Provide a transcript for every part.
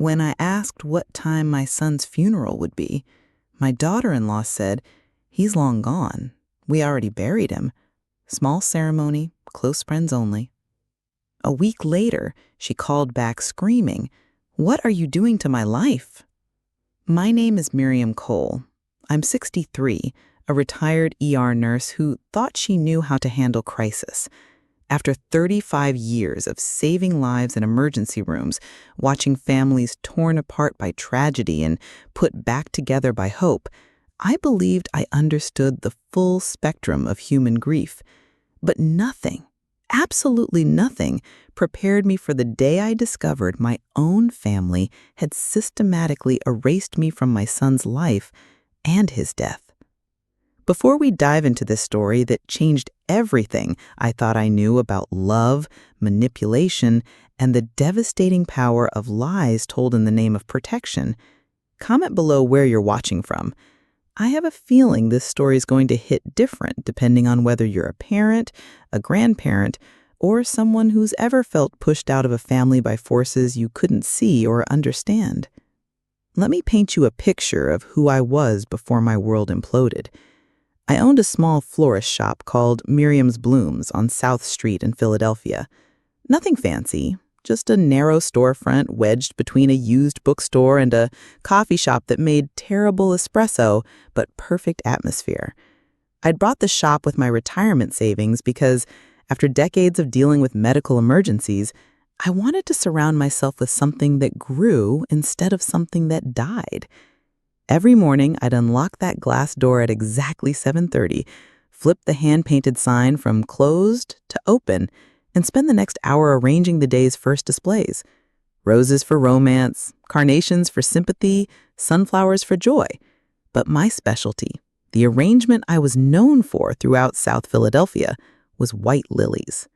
When I asked what time my son's funeral would be, my daughter-in-law said, "He's long gone. We already buried him. Small ceremony, close friends only." A week later, she called back screaming, "What are you doing to my life?" My name is Miriam Cole. I'm 63, a retired ER nurse who thought she knew how to handle crisis. After 35 years of saving lives in emergency rooms, watching families torn apart by tragedy and put back together by hope, I believed I understood the full spectrum of human grief. But nothing, absolutely nothing, prepared me for the day I discovered my own family had systematically erased me from my son's life and his death. Before we dive into this story that changed everything I thought I knew about love, manipulation, and the devastating power of lies told in the name of protection, comment below where you're watching from. I have a feeling this story is going to hit different depending on whether you're a parent, a grandparent, or someone who's ever felt pushed out of a family by forces you couldn't see or understand. Let me paint you a picture of who I was before my world imploded. I owned a small florist shop called Miriam's Blooms on South Street in Philadelphia. Nothing fancy, just a narrow storefront wedged between a used bookstore and a coffee shop that made terrible espresso but perfect atmosphere. I'd bought the shop with my retirement savings because, after decades of dealing with medical emergencies, I wanted to surround myself with something that grew instead of something that died. Every morning, I'd unlock that glass door at exactly 7:30, flip the hand-painted sign from closed to open, and spend the next hour arranging the day's first displays. Roses for romance, carnations for sympathy, sunflowers for joy. But my specialty, the arrangement I was known for throughout South Philadelphia, was white lilies.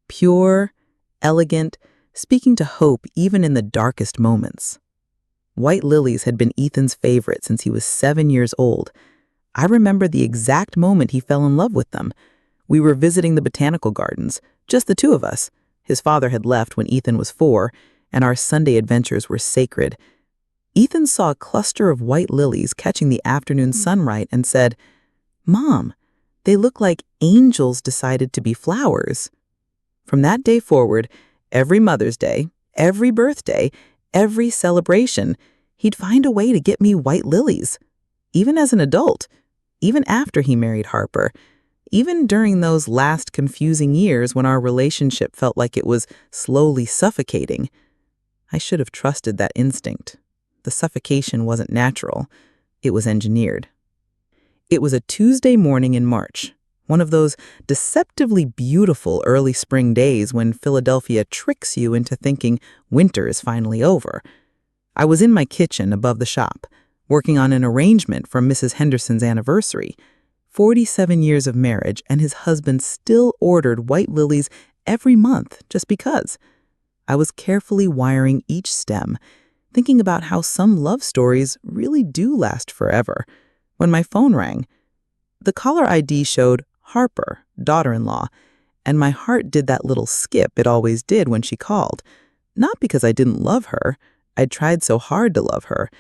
Pure, elegant, speaking to hope even in the darkest moments. White lilies had been Ethan's favorite since he was 7 years old. I remember the exact moment he fell in love with them. We were visiting the botanical gardens, just the two of us. His father had left when Ethan was 4, and our Sunday adventures were sacred. Ethan saw a cluster of white lilies catching the afternoon sunlight and said, "Mom, they look like angels decided to be flowers." From that day forward, every Mother's Day, every birthday, every celebration, he'd find a way to get me white lilies. Even as an adult, even after he married Harper, even during those last confusing years when our relationship felt like it was slowly suffocating. I should have trusted that instinct. The suffocation wasn't natural. It was engineered. It was a Tuesday morning in March, one of those deceptively beautiful early spring days when Philadelphia tricks you into thinking winter is finally over. I was in my kitchen above the shop, working on an arrangement for Mrs. Henderson's anniversary. 47 years of marriage, and his husband still ordered white lilies every month just because. I was carefully wiring each stem, thinking about how some love stories really do last forever, when my phone rang. The caller ID showed Harper, daughter-in-law, and my heart did that little skip it always did when she called. Not because I didn't love her, I'd tried so hard to love her,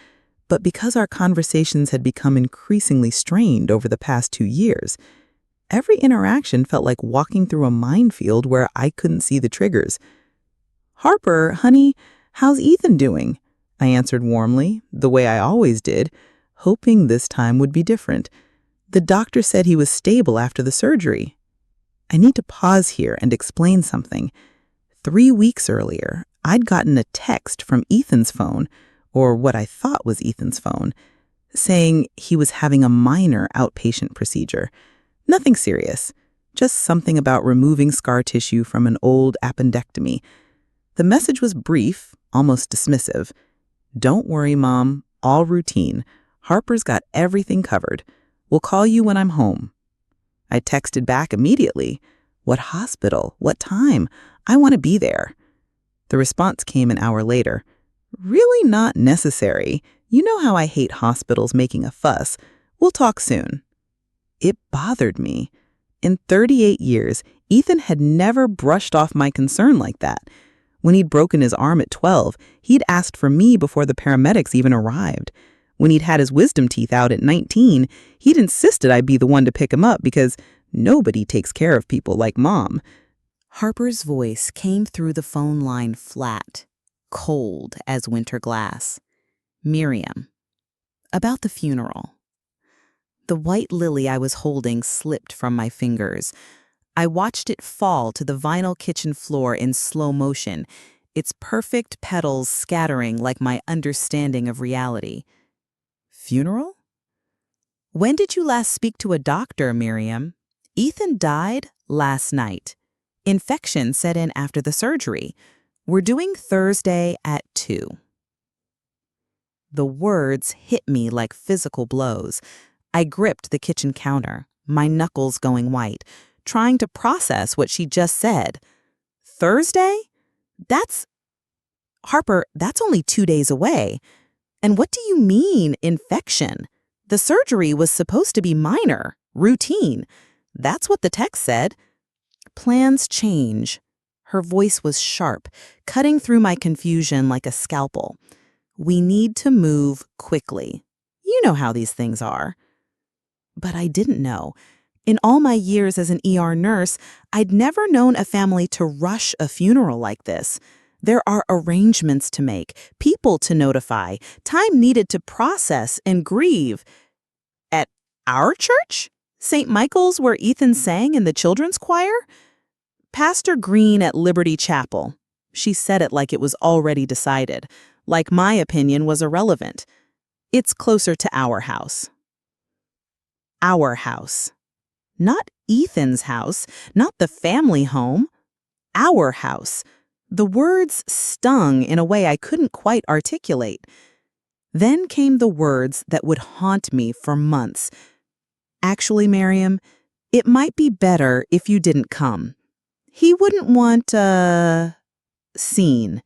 but because our conversations had become increasingly strained over the past 2 years. Every interaction felt like walking through a minefield where I couldn't see the triggers. "Harper, honey, how's Ethan doing?" I answered warmly, the way I always did, hoping this time would be different. "The doctor said he was stable after the surgery." I need to pause here and explain something. 3 weeks earlier, I'd gotten a text from Ethan's phone, or what I thought was Ethan's phone, saying he was having a minor outpatient procedure. Nothing serious, just something about removing scar tissue from an old appendectomy. The message was brief, almost dismissive. "Don't worry, Mom, all routine. Harper's got everything covered. We'll call you when I'm home." I texted back immediately. "What hospital? What time? I want to be there." The response came an hour later. "Really not necessary. You know how I hate hospitals making a fuss. We'll talk soon." It bothered me. In 38 years, Ethan had never brushed off my concern like that. When he'd broken his arm at 12, he'd asked for me before the paramedics even arrived. When he'd had his wisdom teeth out at 19, he'd insisted I be the one to pick him up because nobody takes care of people like Mom. Harper's voice came through the phone line flat, cold as winter glass. Miriam. About the funeral. The white lily I was holding slipped from my fingers. I watched it fall to the vinyl kitchen floor in slow motion, its perfect petals scattering like my understanding of reality. Funeral? When did you last speak to a doctor, Miriam? Ethan died last night. Infection set in after the surgery. We're doing Thursday at 2. The words hit me like physical blows. I gripped the kitchen counter, my knuckles going white, trying to process what she just said. Thursday? Harper, that's only 2 days away. And what do you mean, infection? The surgery was supposed to be minor, routine. That's what the text said. Plans change. Her voice was sharp, cutting through my confusion like a scalpel. We need to move quickly. You know how these things are. But I didn't know. In all my years as an ER nurse, I'd never known a family to rush a funeral like this. There are arrangements to make, people to notify, time needed to process and grieve. At our church? St. Michael's, where Ethan sang in the children's choir? Pastor Green at Liberty Chapel. She said it like it was already decided, like my opinion was irrelevant. It's closer to our house. Our house. Not Ethan's house, not the family home. Our house. The words stung in a way I couldn't quite articulate. Then came the words that would haunt me for months. Actually, Miriam, it might be better if you didn't come. He wouldn't want a scene.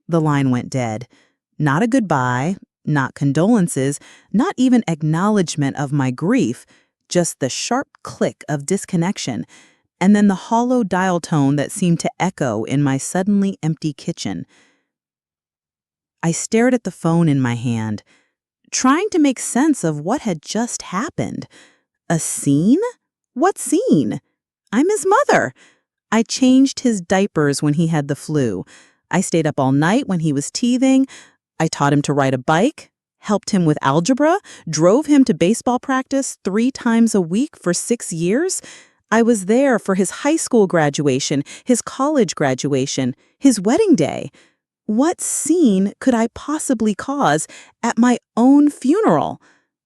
The line went dead. Not a goodbye, not condolences, not even acknowledgement of my grief, just the sharp click of disconnection, and then the hollow dial tone that seemed to echo in my suddenly empty kitchen. I stared at the phone in my hand, trying to make sense of what had just happened. A scene? What scene? I'm his mother. I changed his diapers when he had the flu. I stayed up all night when he was teething. I taught him to ride a bike, helped him with algebra, drove him to baseball practice 3 times a week for 6 years. I was there for his high school graduation, his college graduation, his wedding day. What scene could I possibly cause at my own funeral?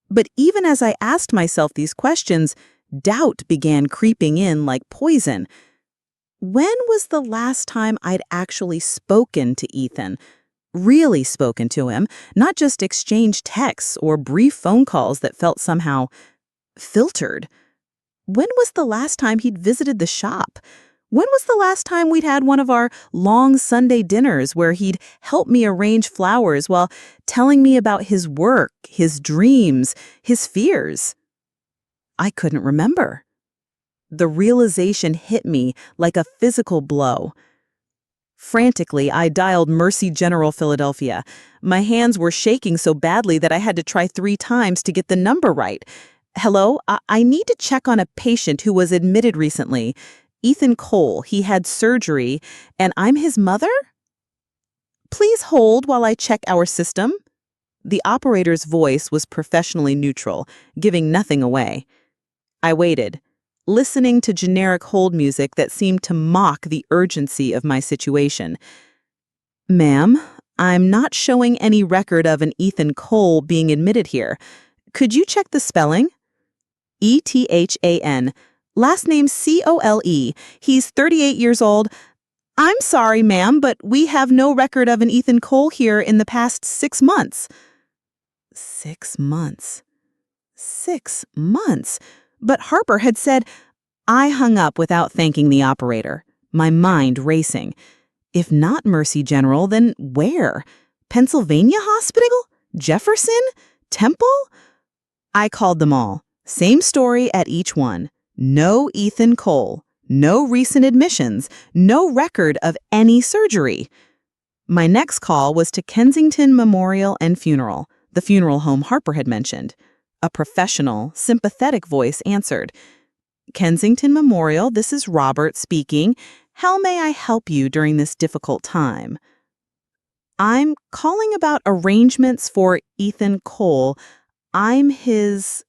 But even as I asked myself these questions, doubt began creeping in like poison. When was the last time I'd actually spoken to Ethan? Really spoken to him, not just exchanged texts or brief phone calls that felt somehow filtered. When was the last time he'd visited the shop? When was the last time we'd had one of our long Sunday dinners where he'd help me arrange flowers while telling me about his work, his dreams, his fears? I couldn't remember. The realization hit me like a physical blow. Frantically, I dialed Mercy General Philadelphia. My hands were shaking so badly that I had to try 3 times to get the number right. Hello, I need to check on a patient who was admitted recently. Ethan Cole, he had surgery, and I'm his mother? Please hold while I check our system. The operator's voice was professionally neutral, giving nothing away. I waited, listening to generic hold music that seemed to mock the urgency of my situation. Ma'am, I'm not showing any record of an Ethan Cole being admitted here. Could you check the spelling? Ethan. Last name Cole. He's 38 years old. I'm sorry, ma'am, but we have no record of an Ethan Cole here in the past 6 months. 6 months. 6 months. But Harper had said. I hung up without thanking the operator, my mind racing. If not Mercy General, then where? Pennsylvania Hospital? Jefferson? Temple? I called them all. Same story at each one. No Ethan Cole. No recent admissions, no record of any surgery. My next call was to Kensington Memorial and Funeral, the funeral home Harper had mentioned. A professional, sympathetic voice answered. Kensington Memorial, this is Robert speaking. How may I help you during this difficult time? I'm calling about arrangements for Ethan Cole. I'm his...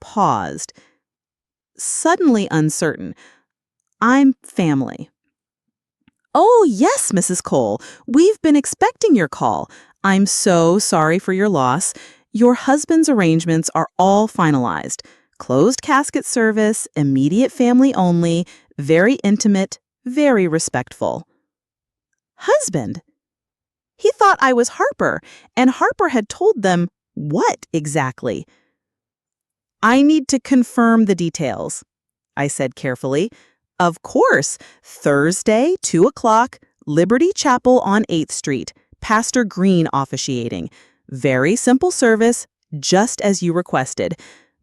Paused. Suddenly uncertain. I'm family. Oh, yes, Mrs. Cole. We've been expecting your call. I'm so sorry for your loss. Your husband's arrangements are all finalized. Closed casket service, immediate family only, very intimate, very respectful. Husband? He thought I was Harper, and Harper had told them what exactly? I need to confirm the details, I said carefully. Of course, Thursday, 2 o'clock, Liberty Chapel on 8th Street, Pastor Green officiating. Very simple service, just as you requested.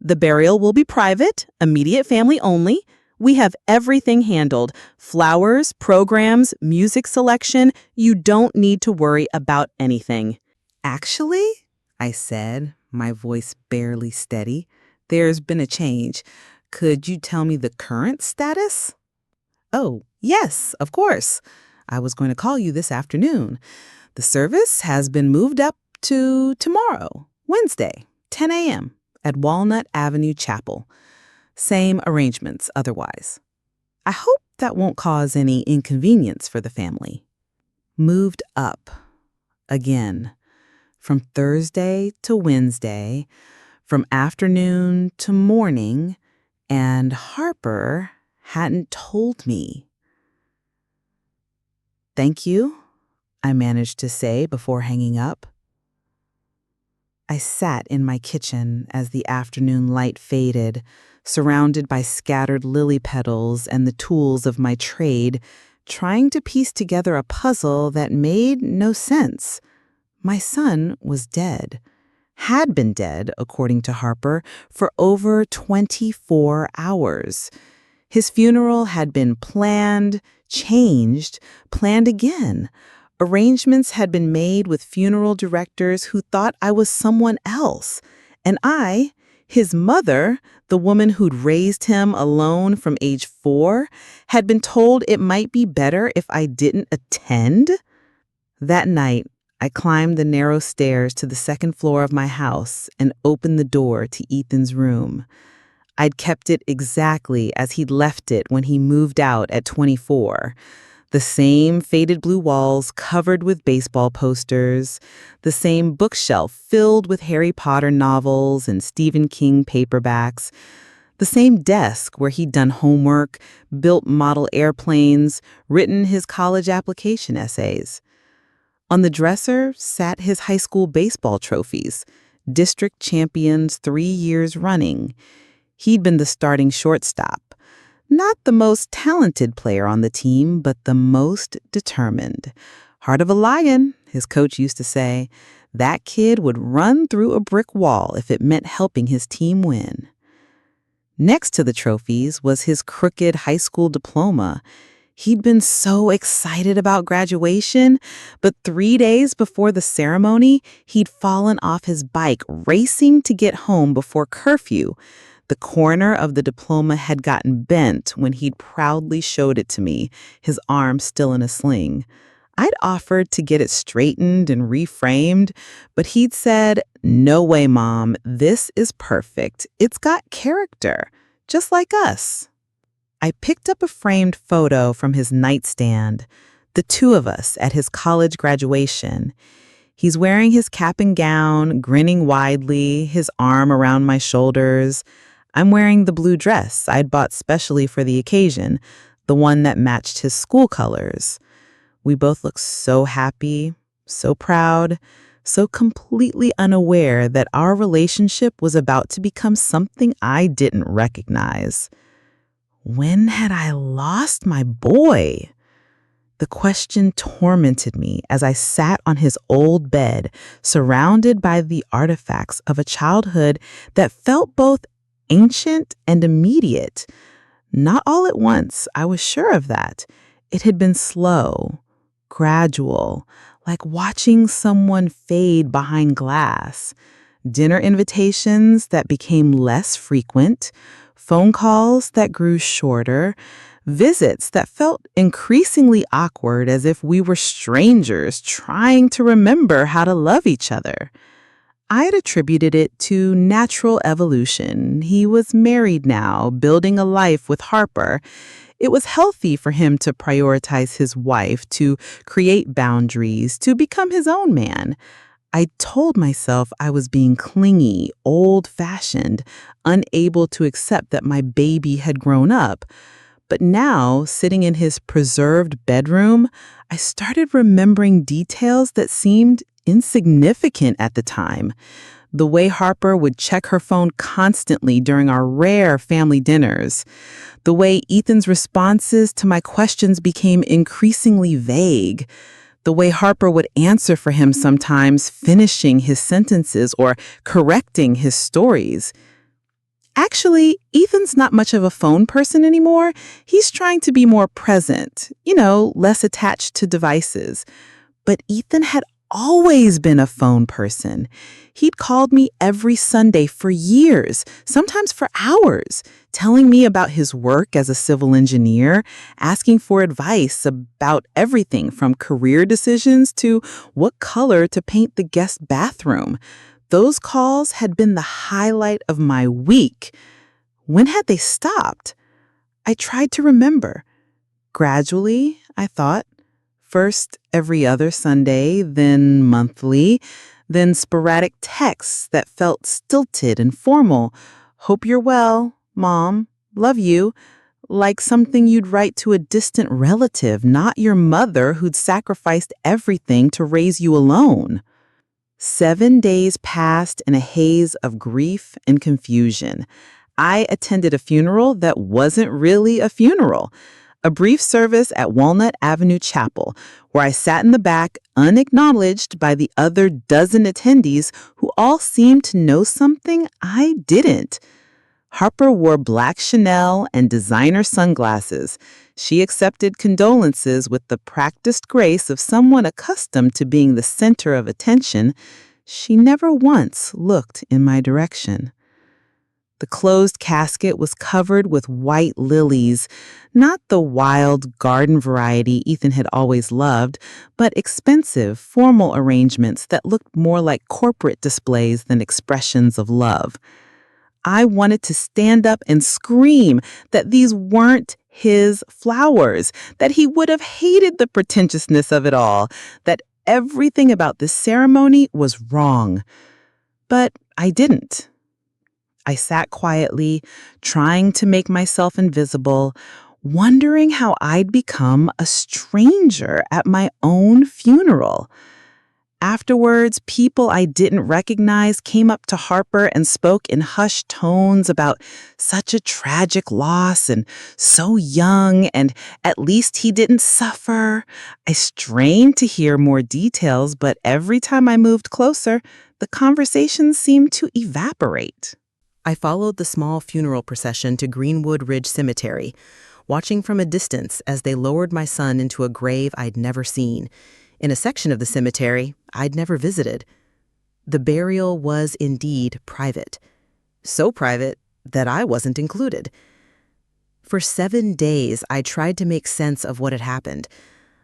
The burial will be private, immediate family only. We have everything handled. Flowers, programs, music selection. You don't need to worry about anything. Actually, I said, my voice barely steady, there's been a change. Could you tell me the current status? Oh, yes, of course. I was going to call you this afternoon. The service has been moved up to tomorrow, Wednesday, 10 a.m. at Walnut Avenue Chapel. Same arrangements otherwise. I hope that won't cause any inconvenience for the family. Moved up. Again. From Thursday to Wednesday, from afternoon to morning, and Harper hadn't told me. Thank you, I managed to say before hanging up. I sat in my kitchen as the afternoon light faded, surrounded by scattered lily petals and the tools of my trade, trying to piece together a puzzle that made no sense. My son was dead. Had been dead, according to Harper, for over 24 hours. His funeral had been planned, changed, planned again. Arrangements had been made with funeral directors who thought I was someone else. And I, his mother, the woman who'd raised him alone from age 4, had been told it might be better if I didn't attend. That night, I climbed the narrow stairs to the second floor of my house and opened the door to Ethan's room. I'd kept it exactly as he'd left it when he moved out at 24. The same faded blue walls covered with baseball posters, the same bookshelf filled with Harry Potter novels and Stephen King paperbacks, the same desk where he'd done homework, built model airplanes, written his college application essays. On the dresser sat his high school baseball trophies, district champions 3 years running. He'd been the starting shortstop. Not the most talented player on the team, but the most determined. Heart of a lion, his coach used to say. That kid would run through a brick wall if it meant helping his team win. Next to the trophies was his crooked high school diploma. He'd been so excited about graduation, but 3 days before the ceremony, he'd fallen off his bike racing to get home before curfew. The corner of the diploma had gotten bent when he'd proudly showed it to me, his arm still in a sling. I'd offered to get it straightened and reframed, but he'd said, "No way, Mom, this is perfect. It's got character, just like us." I picked up a framed photo from his nightstand, the two of us at his college graduation. He's wearing his cap and gown, grinning widely, his arm around my shoulders. I'm wearing the blue dress I'd bought specially for the occasion, the one that matched his school colors. We both look so happy, so proud, so completely unaware that our relationship was about to become something I didn't recognize. When had I lost my boy? The question tormented me as I sat on his old bed, surrounded by the artifacts of a childhood that felt both ancient and immediate. Not all at once, I was sure of that. It had been slow, gradual, like watching someone fade behind glass. Dinner invitations that became less frequent, phone calls that grew shorter, visits that felt increasingly awkward as if we were strangers trying to remember how to love each other. I had attributed it to natural evolution. He was married now, building a life with Harper. It was healthy for him to prioritize his wife, to create boundaries, to become his own man. I told myself I was being clingy, old-fashioned, unable to accept that my baby had grown up. But now, sitting in his preserved bedroom, I started remembering details that seemed insignificant at the time. The way Harper would check her phone constantly during our rare family dinners. The way Ethan's responses to my questions became increasingly vague. The way Harper would answer for him sometimes, finishing his sentences or correcting his stories. Actually, Ethan's not much of a phone person anymore. He's trying to be more present, less attached to devices. But Ethan had always been a phone person. He'd called me every Sunday for years, sometimes for hours, telling me about his work as a civil engineer, asking for advice about everything from career decisions to what color to paint the guest bathroom. Those calls had been the highlight of my week. When had they stopped? I tried to remember. Gradually, I thought. First every other Sunday, then monthly, then sporadic texts that felt stilted and formal. Hope you're well, Mom. Love you. Like something you'd write to a distant relative, not your mother who'd sacrificed everything to raise you alone. 7 days passed in a haze of grief and confusion. I attended a funeral that wasn't really a funeral. A brief service at Walnut Avenue Chapel, where I sat in the back, unacknowledged by the other dozen attendees who all seemed to know something I didn't. Harper wore black Chanel and designer sunglasses. She accepted condolences with the practiced grace of someone accustomed to being the center of attention. She never once looked in my direction. The closed casket was covered with white lilies, not the wild garden variety Ethan had always loved, but expensive, formal arrangements that looked more like corporate displays than expressions of love. I wanted to stand up and scream that these weren't his flowers, that he would have hated the pretentiousness of it all, that everything about this ceremony was wrong. But I didn't. I sat quietly, trying to make myself invisible, wondering how I'd become a stranger at my own funeral. Afterwards, people I didn't recognize came up to Harper and spoke in hushed tones about such a tragic loss and so young, and at least he didn't suffer. I strained to hear more details, but every time I moved closer, the conversation seemed to evaporate. I followed the small funeral procession to Greenwood Ridge Cemetery, watching from a distance as they lowered my son into a grave I'd never seen, in a section of the cemetery I'd never visited. The burial was indeed private. So private that I wasn't included. For 7 days, I tried to make sense of what had happened.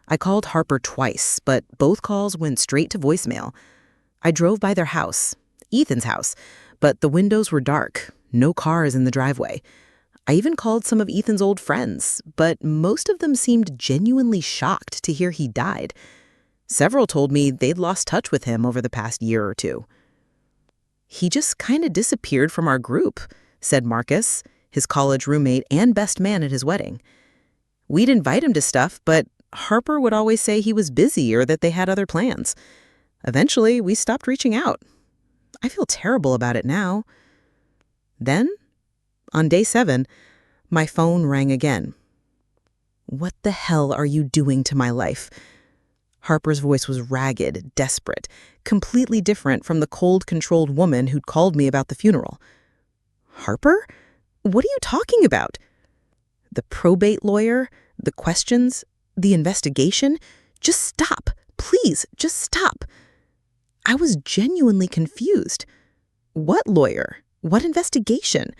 I called Harper twice, but both calls went straight to voicemail. I drove by their house, Ethan's house, but the windows were dark, no cars in the driveway. I even called some of Ethan's old friends, but most of them seemed genuinely shocked to hear he died. Several told me they'd lost touch with him over the past year or two. "He just kind of disappeared from our group," said Marcus, his college roommate and best man at his wedding. "We'd invite him to stuff, but Harper would always say he was busy or that they had other plans. Eventually, we stopped reaching out. I feel terrible about it now." Then, on day 7, my phone rang again. "What the hell are you doing to my life?" Harper's voice was ragged, desperate, completely different from the cold, controlled woman who'd called me about the funeral. "Harper? What are you talking about?" The probate lawyer, the questions, the investigation. Just stop. Please, just stop. I was genuinely confused. What lawyer? What investigation?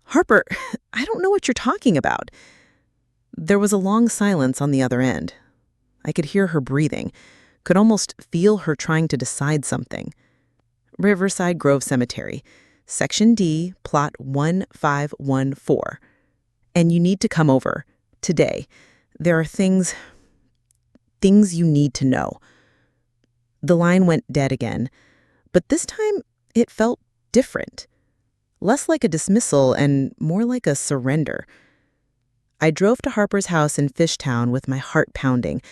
Harper, I don't know what you're talking about. There was a long silence on the other end. I could hear her breathing, could almost feel her trying to decide something. Riverside Grove Cemetery, Section D, Plot 1514. And you need to come over. Today. There are things you need to know. The line went dead again, but this time it felt different. Less like a dismissal and more like a surrender. I drove to Harper's house in Fishtown with my heart pounding.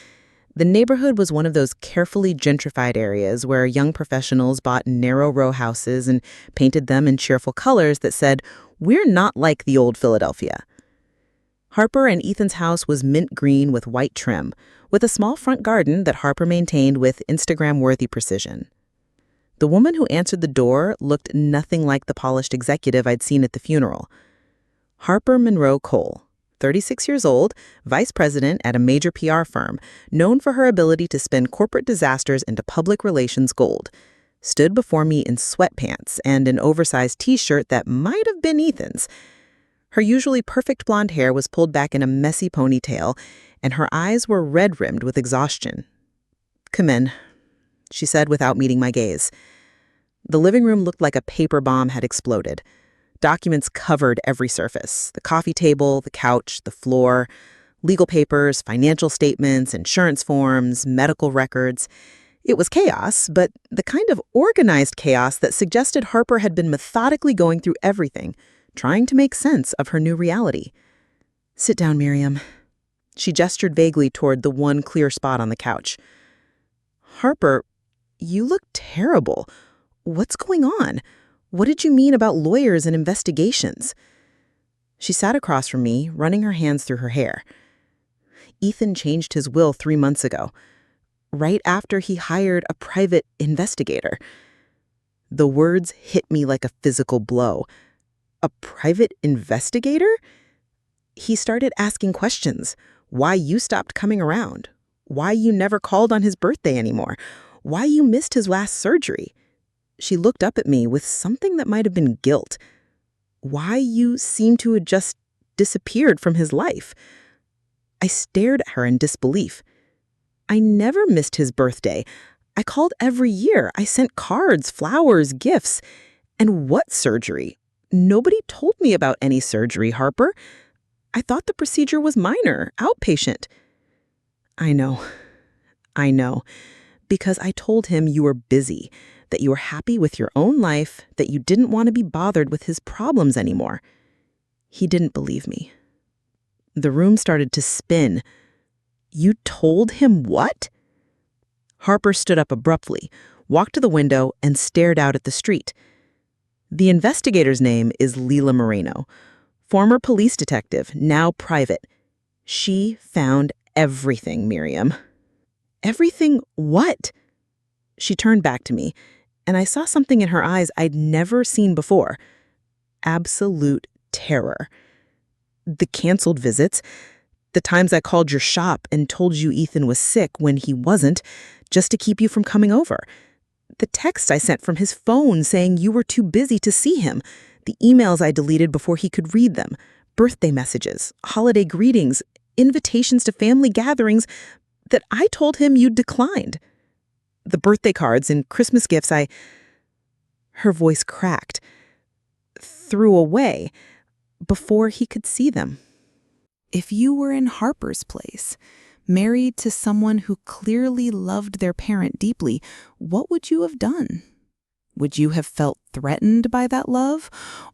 The neighborhood was one of those carefully gentrified areas where young professionals bought narrow row houses and painted them in cheerful colors that said, "We're not like the old Philadelphia." Harper and Ethan's house was mint green with white trim, with a small front garden that Harper maintained with Instagram-worthy precision. The woman who answered the door looked nothing like the polished executive I'd seen at the funeral. Harper Monroe Cole, 36 years old, vice president at a major PR firm, known for her ability to spin corporate disasters into public relations gold, stood before me in sweatpants and an oversized T-shirt that might have been Ethan's. Her usually perfect blonde hair was pulled back in a messy ponytail, and her eyes were red-rimmed with exhaustion. "Come in," she said without meeting my gaze. The living room looked like a paper bomb had exploded. Documents covered every surface: the coffee table, the couch, the floor, legal papers, financial statements, insurance forms, medical records. It was chaos, but the kind of organized chaos that suggested Harper had been methodically going through everything, trying to make sense of her new reality. "Sit down, Miriam." She gestured vaguely toward the one clear spot on the couch. "Harper, you look terrible. What's going on? What did you mean about lawyers and investigations?" She sat across from me, running her hands through her hair. "Ethan changed his will 3 months ago, right after he hired a private investigator." The words hit me like a physical blow. A private investigator? He started asking questions. Why you stopped coming around? Why you never called on his birthday anymore? Why you missed his last surgery? She looked up at me with something that might have been guilt. Why you seemed to have just disappeared from his life? I stared at her in disbelief. I never missed his birthday. I called every year. I sent cards, flowers, gifts. And what surgery? Nobody told me about any surgery, Harper. I thought the procedure was minor, outpatient. I know. Because I told him you were busy, that you were happy with your own life, that you didn't want to be bothered with his problems anymore. He didn't believe me. The room started to spin. You told him what? Harper stood up abruptly, walked to the window, and stared out at the street. The investigator's name is Leila Moreno, former police detective, now private. She found everything, Miriam. Everything what? She turned back to me, and I saw something in her eyes I'd never seen before. Absolute terror. The canceled visits, the times I called your shop and told you Ethan was sick when he wasn't, just to keep you from coming over. The text I sent from his phone saying you were too busy to see him, the emails I deleted before he could read them, birthday messages, holiday greetings, invitations to family gatherings that I told him you'd declined. The birthday cards and Christmas gifts her voice cracked, threw away before he could see them. If you were in Harper's place, married to someone who clearly loved their parent deeply, what would you have done? Would you have felt threatened by that love,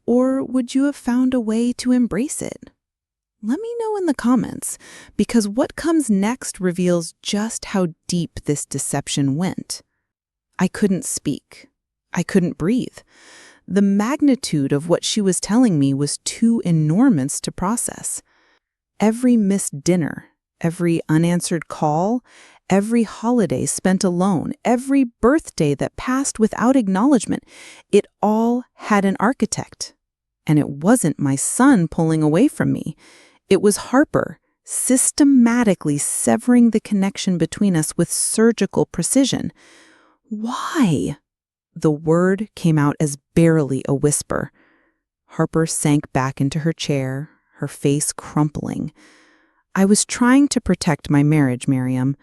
or would you have found a way to embrace it? Let me know in the comments, because what comes next reveals just how deep this deception went. I couldn't speak. I couldn't breathe. The magnitude of what she was telling me was too enormous to process. Every missed dinner, every unanswered call, every holiday spent alone, every birthday that passed without acknowledgement, it all had an architect. And it wasn't my son pulling away from me. It was Harper, systematically severing the connection between us with surgical precision. Why? The word came out as barely a whisper. Harper sank back into her chair, her face crumpling. I was trying to protect my marriage, Miriam.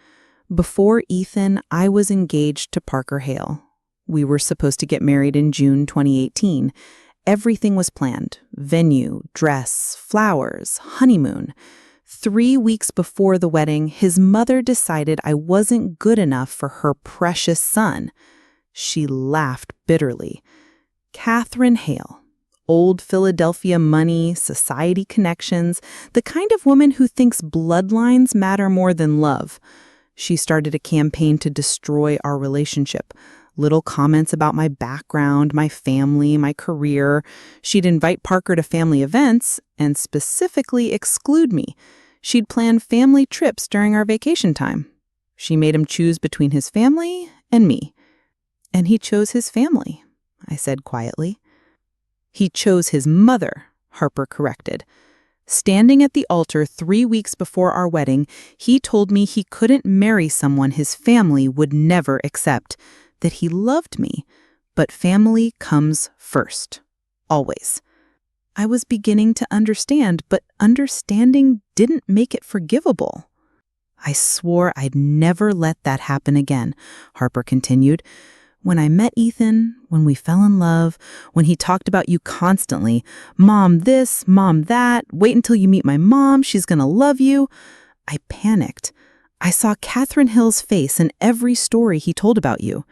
Before Ethan, I was engaged to Parker Hale. We were supposed to get married in June 2018. Everything was planned: venue, dress, flowers, honeymoon. 3 weeks before the wedding, his mother decided I wasn't good enough for her precious son. She laughed bitterly. Catherine Hale. Old Philadelphia money, society connections, the kind of woman who thinks bloodlines matter more than love. She started a campaign to destroy our relationship. Little comments about my background, my family, my career. She'd invite Parker to family events and specifically exclude me. She'd plan family trips during our vacation time. She made him choose between his family and me. And he chose his family, I said quietly. He chose his mother, Harper corrected. Standing at the altar 3 weeks before our wedding, he told me he couldn't marry someone his family would never accept, that he loved me, but family comes first, always. I was beginning to understand, but understanding didn't make it forgivable. I swore I'd never let that happen again, Harper continued. When I met Ethan, when we fell in love, when he talked about you constantly, Mom this, Mom that, wait until you meet my mom, she's gonna love you, I panicked. I saw Catherine Hill's face in every story he told about you.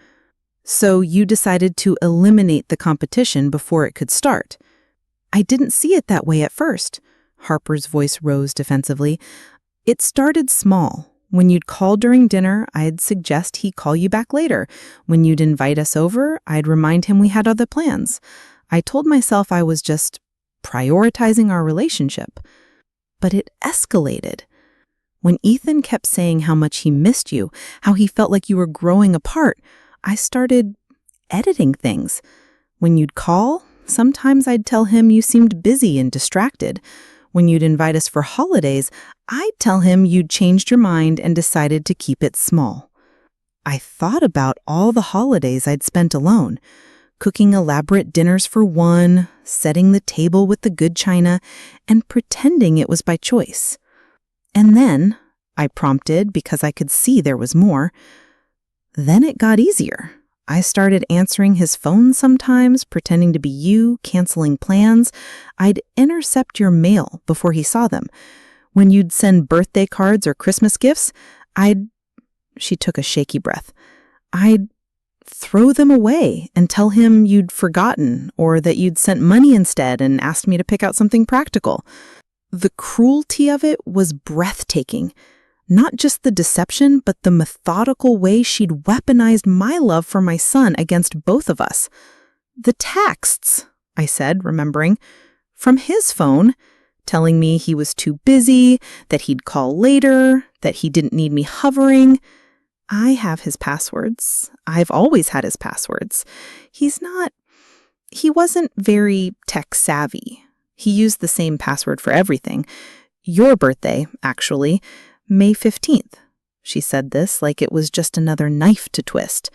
So you decided to eliminate the competition before it could start. I didn't see it that way at first. Harper's voice rose defensively. It started small. When you'd call during dinner, I'd suggest he call you back later. When you'd invite us over, I'd remind him we had other plans. I told myself I was just prioritizing our relationship. But it escalated. When Ethan kept saying how much he missed you, how he felt like you were growing apart, I started editing things. When you'd call, sometimes I'd tell him you seemed busy and distracted. When you'd invite us for holidays, I'd tell him you'd changed your mind and decided to keep it small. I thought about all the holidays I'd spent alone, cooking elaborate dinners for one, setting the table with the good china, and pretending it was by choice. And then, I prompted because I could see there was more. Then it got easier. I started answering his phone sometimes, pretending to be you, canceling plans. I'd intercept your mail before he saw them. When you'd send birthday cards or Christmas gifts, she took a shaky breath. I'd throw them away and tell him you'd forgotten or that you'd sent money instead and asked me to pick out something practical. The cruelty of it was breathtaking. Not just the deception, but the methodical way she'd weaponized my love for my son against both of us. The texts, I said, remembering, from his phone, telling me he was too busy, that he'd call later, that he didn't need me hovering. I have his passwords. I've always had his passwords. He wasn't very tech savvy. He used the same password for everything. Your birthday, actually, May 15th. She said this like it was just another knife to twist.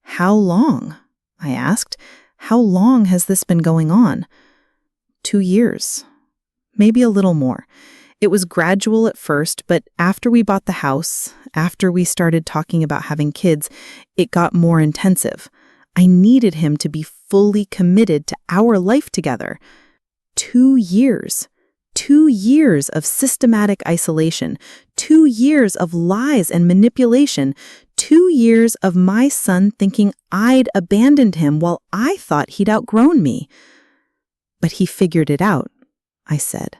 How long? I asked. How long has this been going on? 2 years. Maybe a little more. It was gradual at first, but after we bought the house, after we started talking about having kids, it got more intensive. I needed him to be fully committed to our life together. 2 years. 2 years of systematic isolation, 2 years of lies and manipulation, 2 years of my son thinking I'd abandoned him while I thought he'd outgrown me. But he figured it out, I said.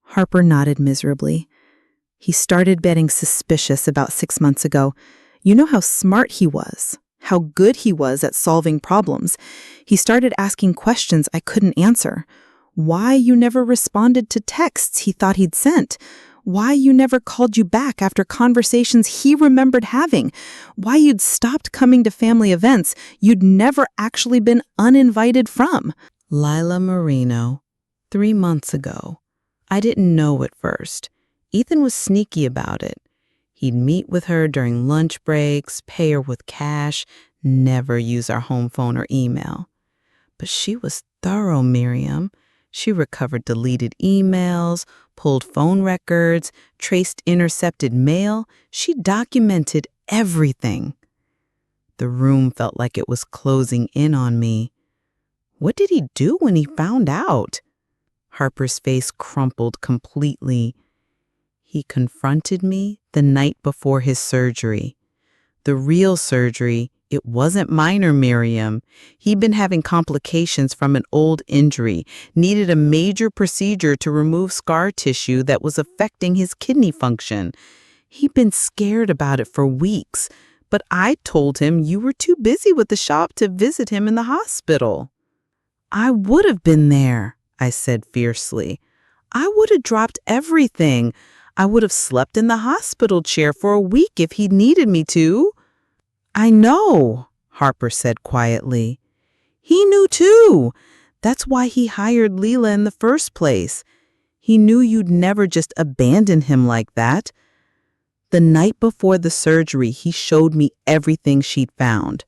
Harper nodded miserably. He started getting suspicious about 6 months ago. You know how smart he was, how good he was at solving problems. He started asking questions I couldn't answer. Why you never responded to texts he thought he'd sent. Why you never called you back after conversations he remembered having. Why you'd stopped coming to family events you'd never actually been uninvited from. Lila Marino, 3 months ago. I didn't know at first. Ethan was sneaky about it. He'd meet with her during lunch breaks, pay her with cash, never use our home phone or email. But she was thorough, Miriam. She recovered deleted emails, pulled phone records, traced intercepted mail. She documented everything. The room felt like it was closing in on me. What did he do when he found out? Harper's face crumpled completely. He confronted me the night before his surgery. The real surgery, it wasn't minor, Miriam. He'd been having complications from an old injury, needed a major procedure to remove scar tissue that was affecting his kidney function. He'd been scared about it for weeks, but I told him you were too busy with the shop to visit him in the hospital. I would have been there, I said fiercely. I would have dropped everything. I would have slept in the hospital chair for a week if he'd needed me to. I know, Harper said quietly. He knew too. That's why he hired Leela in the first place. He knew you'd never just abandon him like that. The night before the surgery, he showed me everything she'd found.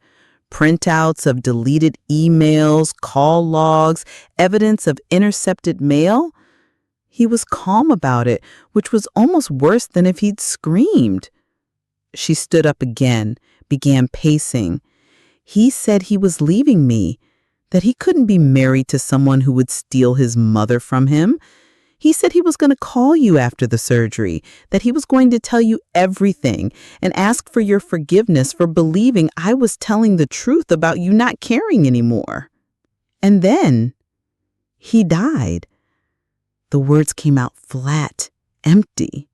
Printouts of deleted emails, call logs, evidence of intercepted mail. He was calm about it, which was almost worse than if he'd screamed. She stood up again, began pacing. He said he was leaving me, that he couldn't be married to someone who would steal his mother from him. He said he was going to call you after the surgery, that he was going to tell you everything and ask for your forgiveness for believing I was telling the truth about you not caring anymore. And then he died. The words came out flat, empty.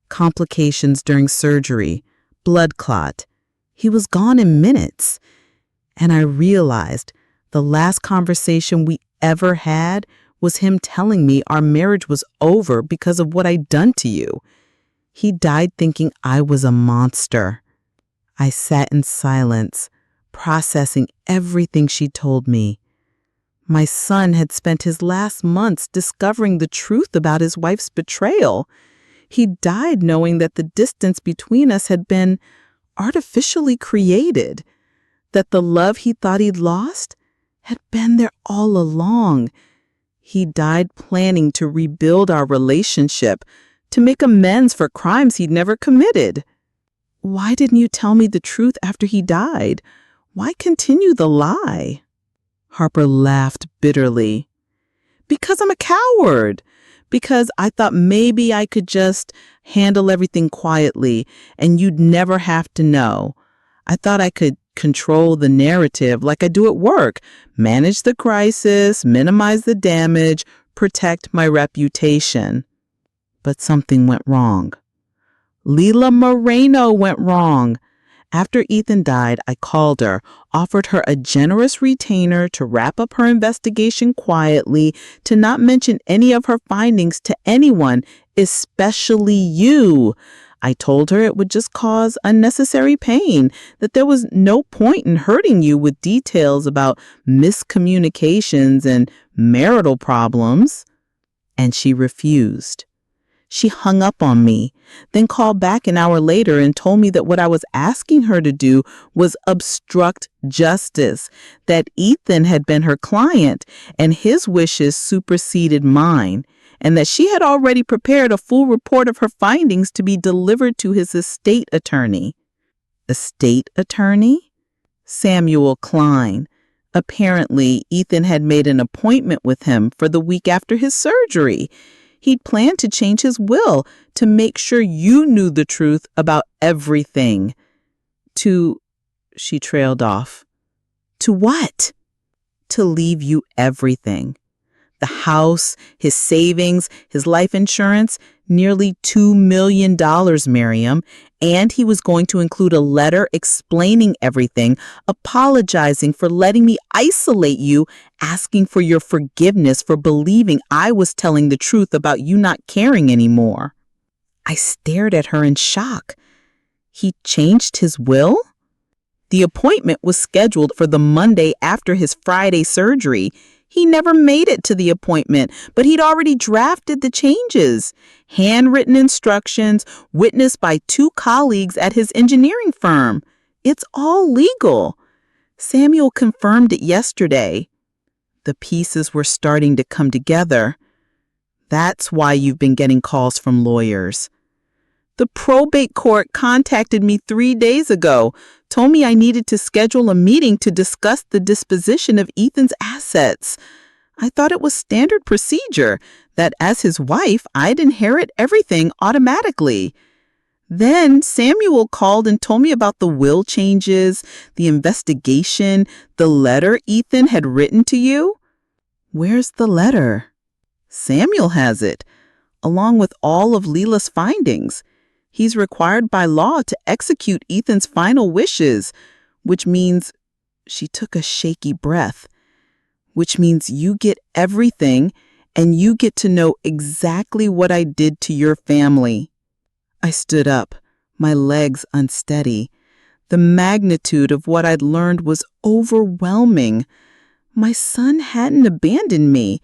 Complications during surgery, blood clot. He was gone in minutes. And I realized the last conversation we ever had was him telling me our marriage was over because of what I'd done to you. He died thinking I was a monster. I sat in silence, processing everything she told me. My son had spent his last months discovering the truth about his wife's betrayal. He died knowing that the distance between us had been artificially created, that the love he thought he'd lost had been there all along. He died planning to rebuild our relationship, to make amends for crimes he'd never committed. Why didn't you tell me the truth after he died? Why continue the lie? Harper laughed bitterly. Because I'm a coward. Because I thought maybe I could just handle everything quietly and you'd never have to know. I thought I could control the narrative like I do at work, manage the crisis, minimize the damage, protect my reputation. But something went wrong. Leela Moreno went wrong. After Ethan died, I called her, offered her a generous retainer to wrap up her investigation quietly, to not mention any of her findings to anyone, especially you. I told her it would just cause unnecessary pain, that there was no point in hurting you with details about miscommunications and marital problems. And she refused. She hung up on me, then called back an hour later and told me that what I was asking her to do was obstruct justice, that Ethan had been her client and his wishes superseded mine, and that she had already prepared a full report of her findings to be delivered to his estate attorney. Estate attorney? Samuel Klein. Apparently, Ethan had made an appointment with him for the week after his surgery. He'd planned to change his will to make sure you knew the truth about everything. She trailed off. To what? To leave you everything. The house, his savings, his life insurance, nearly $2 million, Miriam. And he was going to include a letter explaining everything, apologizing for letting me isolate you, asking for your forgiveness for believing I was telling the truth about you not caring anymore. I stared at her in shock. He changed his will? The appointment was scheduled for the Monday after his Friday surgery. He never made it to the appointment, but he'd already drafted the changes. Handwritten instructions, witnessed by two colleagues at his engineering firm. It's all legal. Samuel confirmed it yesterday. The pieces were starting to come together. That's why you've been getting calls from lawyers. The probate court contacted me 3 days ago, told me I needed to schedule a meeting to discuss the disposition of Ethan's assets. I thought it was standard procedure that as his wife, I'd inherit everything automatically. Then Samuel called and told me about the will changes, the investigation, the letter Ethan had written to you. Where's the letter? Samuel has it, along with all of Leela's findings. He's required by law to execute Ethan's final wishes, which means, she took a shaky breath, which means you get everything and you get to know exactly what I did to your family. I stood up, my legs unsteady. The magnitude of what I'd learned was overwhelming. My son hadn't abandoned me.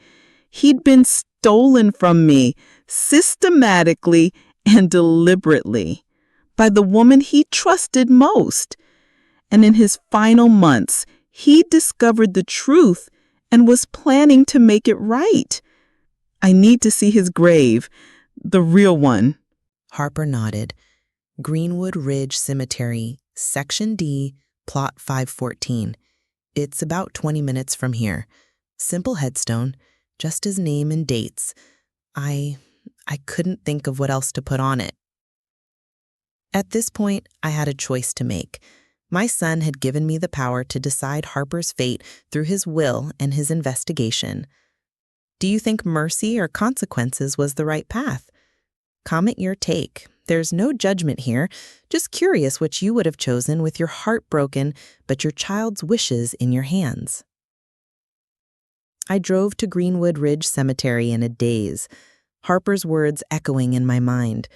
He'd been stolen from me, systematically and deliberately, by the woman he trusted most. And in his final months, he discovered the truth and was planning to make it right. I need to see his grave, the real one. Harper nodded. Greenwood Ridge Cemetery, Section D, Plot 514. It's about 20 minutes from here. Simple headstone, just his name and dates. I couldn't think of what else to put on it. At this point, I had a choice to make. My son had given me the power to decide Harper's fate through his will and his investigation. Do you think mercy or consequences was the right path? Comment your take. There's no judgment here, just curious what you would have chosen with your heart broken but your child's wishes in your hands. I drove to Greenwood Ridge Cemetery in a daze, Harper's words echoing in my mind.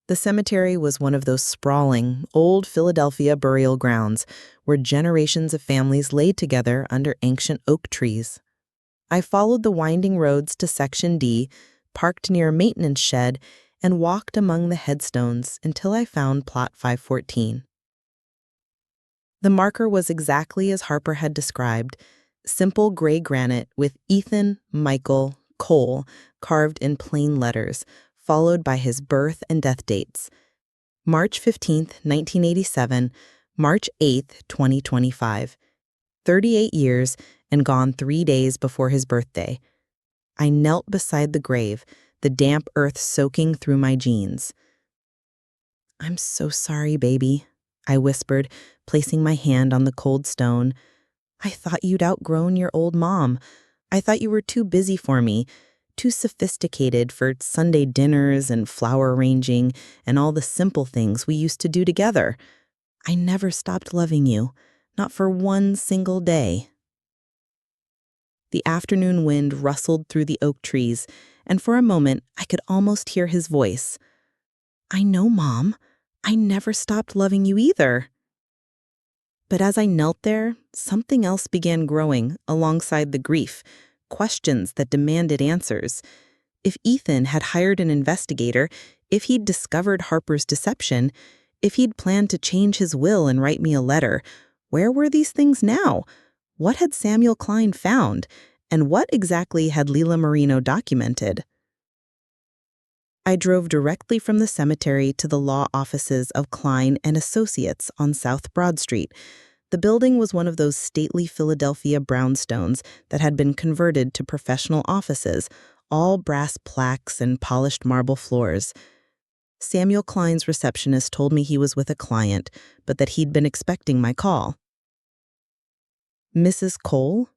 The cemetery was one of those sprawling, old Philadelphia burial grounds where generations of families laid together under ancient oak trees. I followed the winding roads to Section D, parked near a maintenance shed, and walked among the headstones until I found Plot 514. The marker was exactly as Harper had described, simple gray granite with Ethan Michael Cole carved in plain letters, followed by his birth and death dates. March 15, 1987, March 8, 2025. 38 years and gone 3 days before his birthday. I knelt beside the grave, the damp earth soaking through my jeans. "I'm so sorry, baby," I whispered, placing my hand on the cold stone. "I thought you'd outgrown your old mom. I thought you were too busy for me, too sophisticated for Sunday dinners and flower arranging and all the simple things we used to do together. I never stopped loving you, not for one single day." The afternoon wind rustled through the oak trees, and for a moment I could almost hear his voice. "I know, Mom. I never stopped loving you either." But as I knelt there, something else began growing alongside the grief, questions that demanded answers. If Ethan had hired an investigator, if he'd discovered Harper's deception, if he'd planned to change his will and write me a letter, where were these things now? What had Samuel Klein found? And what exactly had Leela Marino documented? I drove directly from the cemetery to the law offices of Klein and Associates on South Broad Street. The building was one of those stately Philadelphia brownstones that had been converted to professional offices, all brass plaques and polished marble floors. Samuel Klein's receptionist told me he was with a client, but that he'd been expecting my call. Mrs. Cole?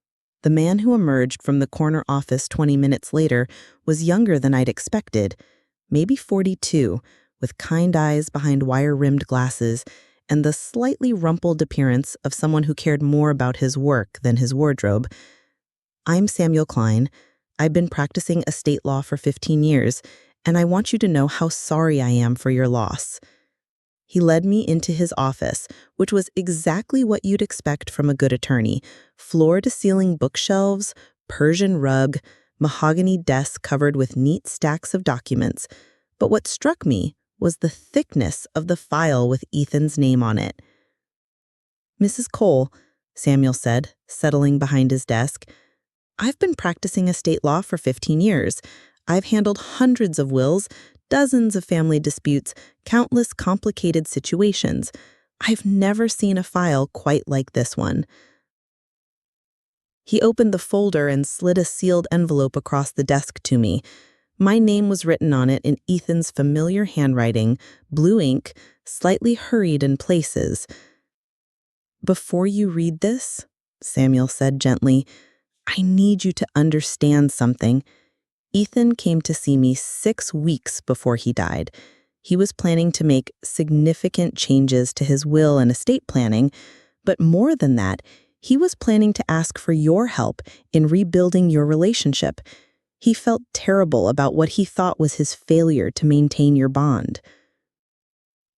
The man who emerged from the corner office 20 minutes later was younger than I'd expected, maybe 42, with kind eyes behind wire-rimmed glasses and the slightly rumpled appearance of someone who cared more about his work than his wardrobe. "I'm Samuel Klein. I've been practicing estate law for 15 years, and I want you to know how sorry I am for your loss." He led me into his office, which was exactly what you'd expect from a good attorney. Floor-to-ceiling bookshelves, Persian rug, mahogany desk covered with neat stacks of documents. But what struck me was the thickness of the file with Ethan's name on it. "Mrs. Cole," Samuel said, settling behind his desk, "I've been practicing estate law for 15 years. I've handled hundreds of wills, dozens of family disputes, countless complicated situations. I've never seen a file quite like this one." He opened the folder and slid a sealed envelope across the desk to me. My name was written on it in Ethan's familiar handwriting, blue ink, slightly hurried in places. "Before you read this," Samuel said gently, "I need you to understand something. Ethan came to see me 6 weeks before he died. He was planning to make significant changes to his will and estate planning, but more than that, he was planning to ask for your help in rebuilding your relationship. He felt terrible about what he thought was his failure to maintain your bond."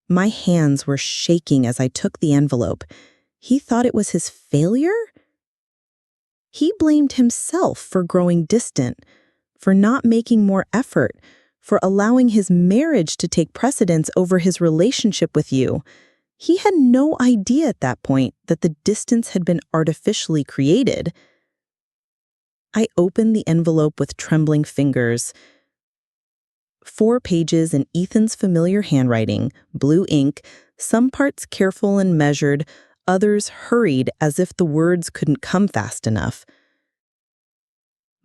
My hands were shaking as I took the envelope. He thought it was his failure? He blamed himself for growing distant, for not making more effort, for allowing his marriage to take precedence over his relationship with you. He had no idea at that point that the distance had been artificially created. I opened the envelope with trembling fingers. 4 pages in Ethan's familiar handwriting, blue ink, some parts careful and measured, others hurried as if the words couldn't come fast enough.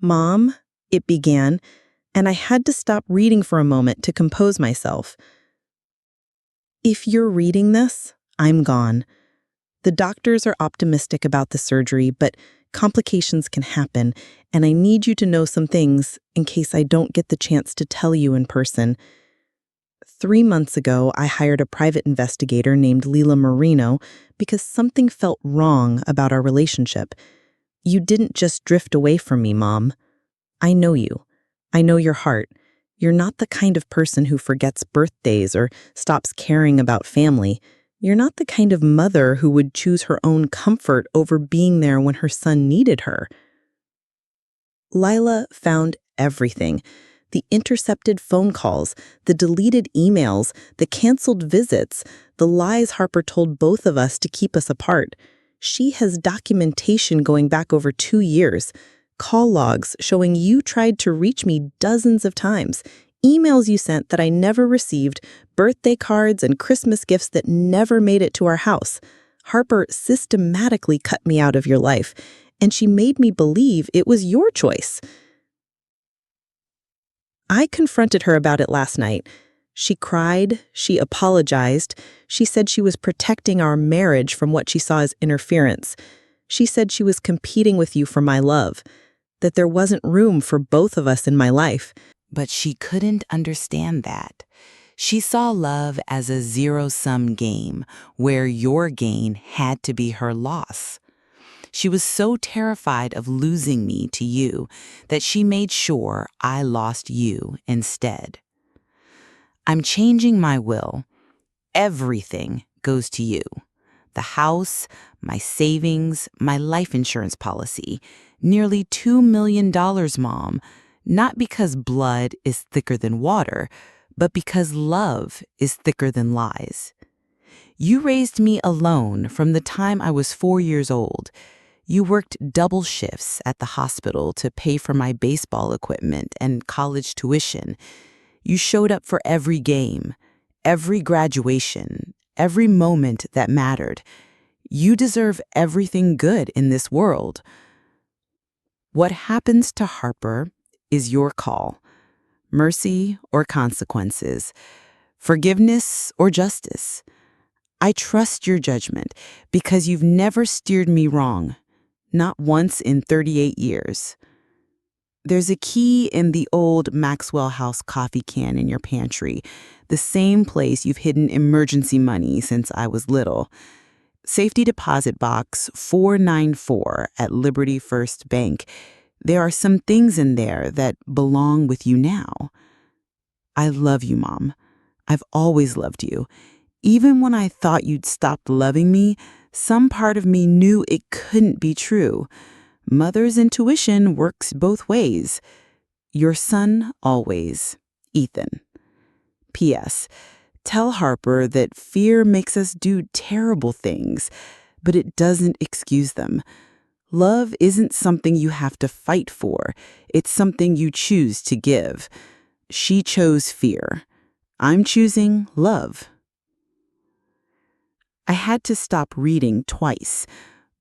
"Mom," it began, and I had to stop reading for a moment to compose myself. "If you're reading this, I'm gone. The doctors are optimistic about the surgery, but complications can happen, and I need you to know some things in case I don't get the chance to tell you in person. 3 months ago, I hired a private investigator named Leila Marino because something felt wrong about our relationship. You didn't just drift away from me, Mom. I know you. I know your heart. You're not the kind of person who forgets birthdays or stops caring about family. You're not the kind of mother who would choose her own comfort over being there when her son needed her." Lila found everything. The intercepted phone calls, the deleted emails, the canceled visits, the lies Harper told both of us to keep us apart. She has documentation going back over 2 years. Call logs showing you tried to reach me dozens of times, emails you sent that I never received, birthday cards and Christmas gifts that never made it to our house. Harper systematically cut me out of your life, and she made me believe it was your choice. I confronted her about it last night. She cried, she apologized, she said she was protecting our marriage from what she saw as interference. She said she was competing with you for my love, that there wasn't room for both of us in my life. But she couldn't understand that. She saw love as a zero-sum game where your gain had to be her loss. She was so terrified of losing me to you that she made sure I lost you instead. I'm changing my will. Everything goes to you. The house, my savings, my life insurance policy, nearly $2 million, Mom, not because blood is thicker than water, but because love is thicker than lies. You raised me alone from the time I was 4 years old. You worked double shifts at the hospital to pay for my baseball equipment and college tuition. You showed up for every game, every graduation, every moment that mattered. You deserve everything good in this world. What happens to Harper is your call. Mercy or consequences, forgiveness or justice. I trust your judgment because you've never steered me wrong, not once in 38 years. There's a key in the old Maxwell House coffee can in your pantry, the same place you've hidden emergency money since I was little. Safety deposit box 494 at Liberty First Bank. There are some things in there that belong with you now. I love you, Mom. I've always loved you. Even when I thought you'd stopped loving me, some part of me knew it couldn't be true. Mother's intuition works both ways. Your son always, Ethan. P.S. Tell Harper that fear makes us do terrible things, but it doesn't excuse them. Love isn't something you have to fight for. It's something you choose to give. She chose fear. I'm choosing love. I had to stop reading twice.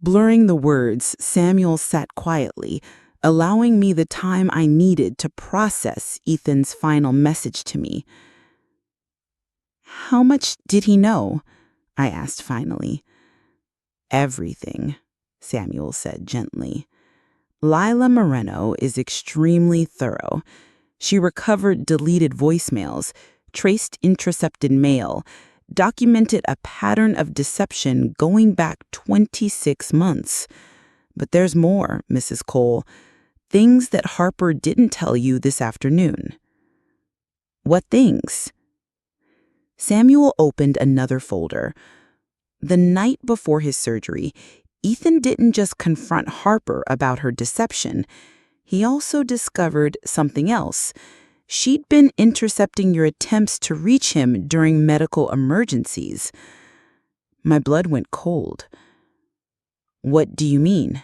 Blurring the words, Samuel sat quietly, allowing me the time I needed to process Ethan's final message to me. How much did he know? I asked finally. Everything, Samuel said gently. Lila Moreno is extremely thorough. She recovered deleted voicemails, traced intercepted mail, documented a pattern of deception going back 26 months. But there's more, Mrs. Cole. Things that Harper didn't tell you this afternoon. What things? Samuel opened another folder. The night before his surgery, Ethan didn't just confront Harper about her deception. He also discovered something else. She'd been intercepting your attempts to reach him during medical emergencies. My blood went cold. What do you mean?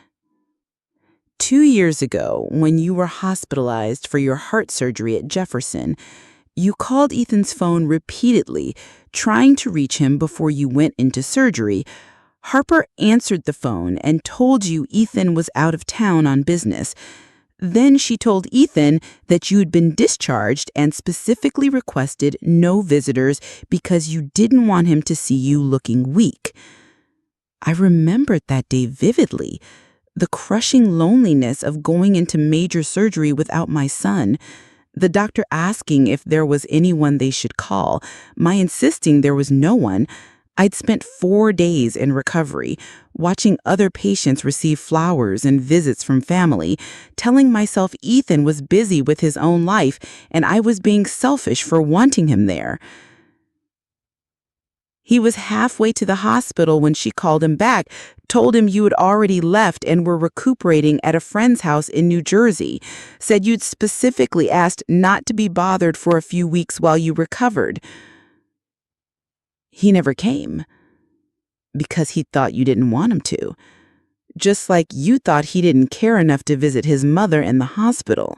2 years ago, when you were hospitalized for your heart surgery at Jefferson, you called Ethan's phone repeatedly, trying to reach him before you went into surgery. Harper answered the phone and told you Ethan was out of town on business. Then she told Ethan that you'd been discharged and specifically requested no visitors because you didn't want him to see you looking weak. I remembered that day vividly. The crushing loneliness of going into major surgery without my son. The doctor asking if there was anyone they should call, my insisting there was no one. I'd spent 4 days in recovery, watching other patients receive flowers and visits from family, telling myself Ethan was busy with his own life and I was being selfish for wanting him there. He was halfway to the hospital when she called him back, told him you had already left and were recuperating at a friend's house in New Jersey, said you'd specifically asked not to be bothered for a few weeks while you recovered. He never came because he thought you didn't want him to, just like you thought he didn't care enough to visit his mother in the hospital.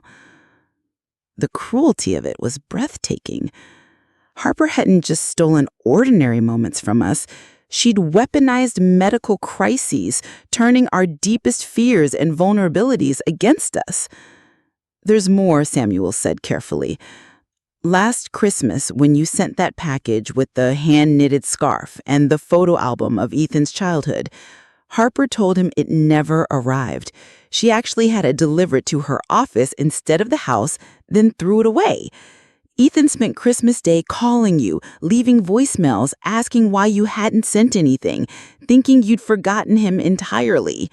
The cruelty of it was breathtaking. Harper hadn't just stolen ordinary moments from us. She'd weaponized medical crises, turning our deepest fears and vulnerabilities against us. There's more, Samuel said carefully. Last Christmas, when you sent that package with the hand-knitted scarf and the photo album of Ethan's childhood, Harper told him it never arrived. She actually had it delivered to her office instead of the house, then threw it away. Ethan spent Christmas Day calling you, leaving voicemails, asking why you hadn't sent anything, thinking you'd forgotten him entirely.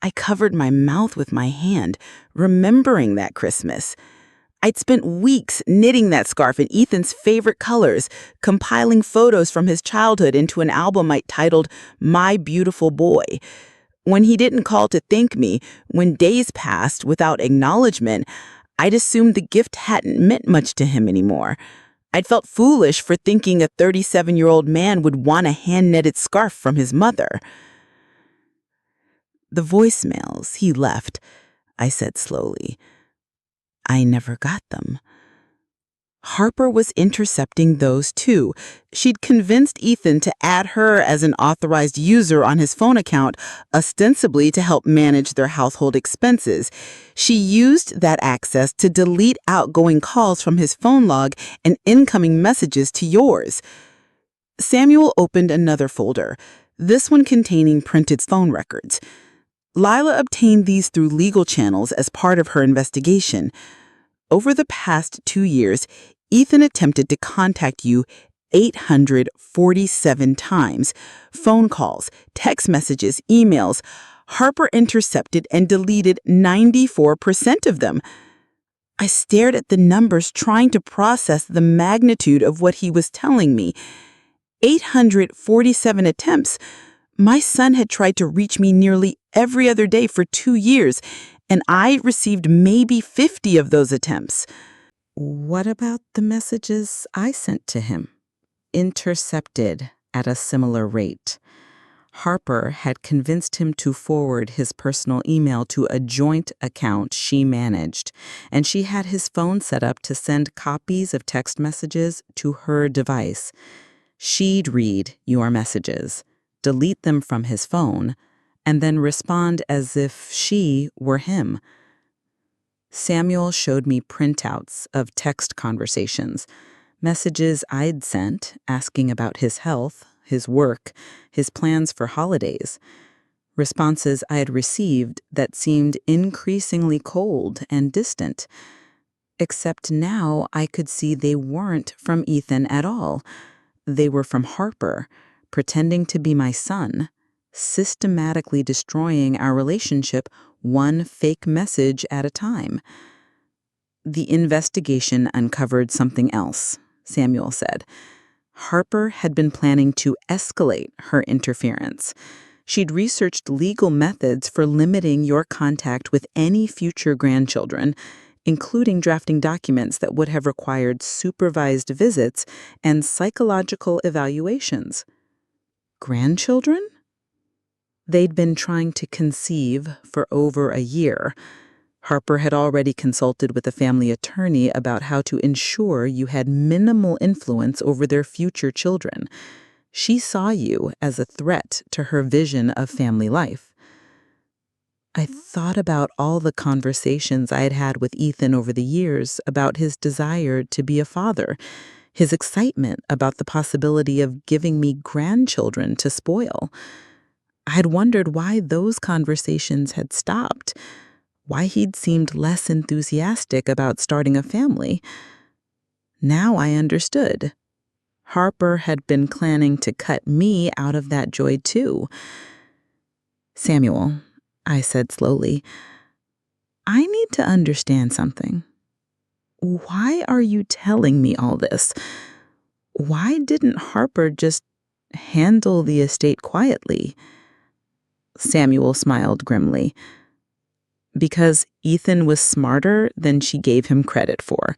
I covered my mouth with my hand, remembering that Christmas. I'd spent weeks knitting that scarf in Ethan's favorite colors, compiling photos from his childhood into an album I titled My Beautiful Boy. When he didn't call to thank me, when days passed without acknowledgement, I'd assumed the gift hadn't meant much to him anymore. I'd felt foolish for thinking a 37-year-old man would want a hand-knitted scarf from his mother. The voicemails he left, I said slowly. I never got them. Harper was intercepting those too. She'd convinced Ethan to add her as an authorized user on his phone account, ostensibly to help manage their household expenses. She used that access to delete outgoing calls from his phone log and incoming messages to yours. Samuel opened another folder, this one containing printed phone records. Lila obtained these through legal channels as part of her investigation. Over the past 2 years, Ethan attempted to contact you 847 times. Phone calls, text messages, emails. Harper intercepted and deleted 94% of them. I stared at the numbers, trying to process the magnitude of what he was telling me. 847 attempts. My son had tried to reach me nearly every other day for 2 years, and I received maybe 50 of those attempts. What about the messages I sent to him? Intercepted at a similar rate. Harper had convinced him to forward his personal email to a joint account she managed, and she had his phone set up to send copies of text messages to her device. She'd read your messages, delete them from his phone, and then respond as if she were him. Samuel showed me printouts of text conversations, messages I'd sent asking about his health, his work, his plans for holidays. Responses I had received that seemed increasingly cold and distant. Except now I could see they weren't from Ethan at all. They were from Harper, pretending to be my son, systematically destroying our relationship one fake message at a time. The investigation uncovered something else, Samuel said. Harper had been planning to escalate her interference. She'd researched legal methods for limiting your contact with any future grandchildren, including drafting documents that would have required supervised visits and psychological evaluations. Grandchildren? They'd been trying to conceive for over a year. Harper had already consulted with a family attorney about how to ensure you had minimal influence over their future children. She saw you as a threat to her vision of family life. I thought about all the conversations I had had with Ethan over the years about his desire to be a father, his excitement about the possibility of giving me grandchildren to spoil. I had wondered why those conversations had stopped, why he'd seemed less enthusiastic about starting a family. Now I understood. Harper had been planning to cut me out of that joy too. Samuel, I said slowly, I need to understand something. Why are you telling me all this? Why didn't Harper just handle the estate quietly? Samuel smiled grimly. Because Ethan was smarter than she gave him credit for.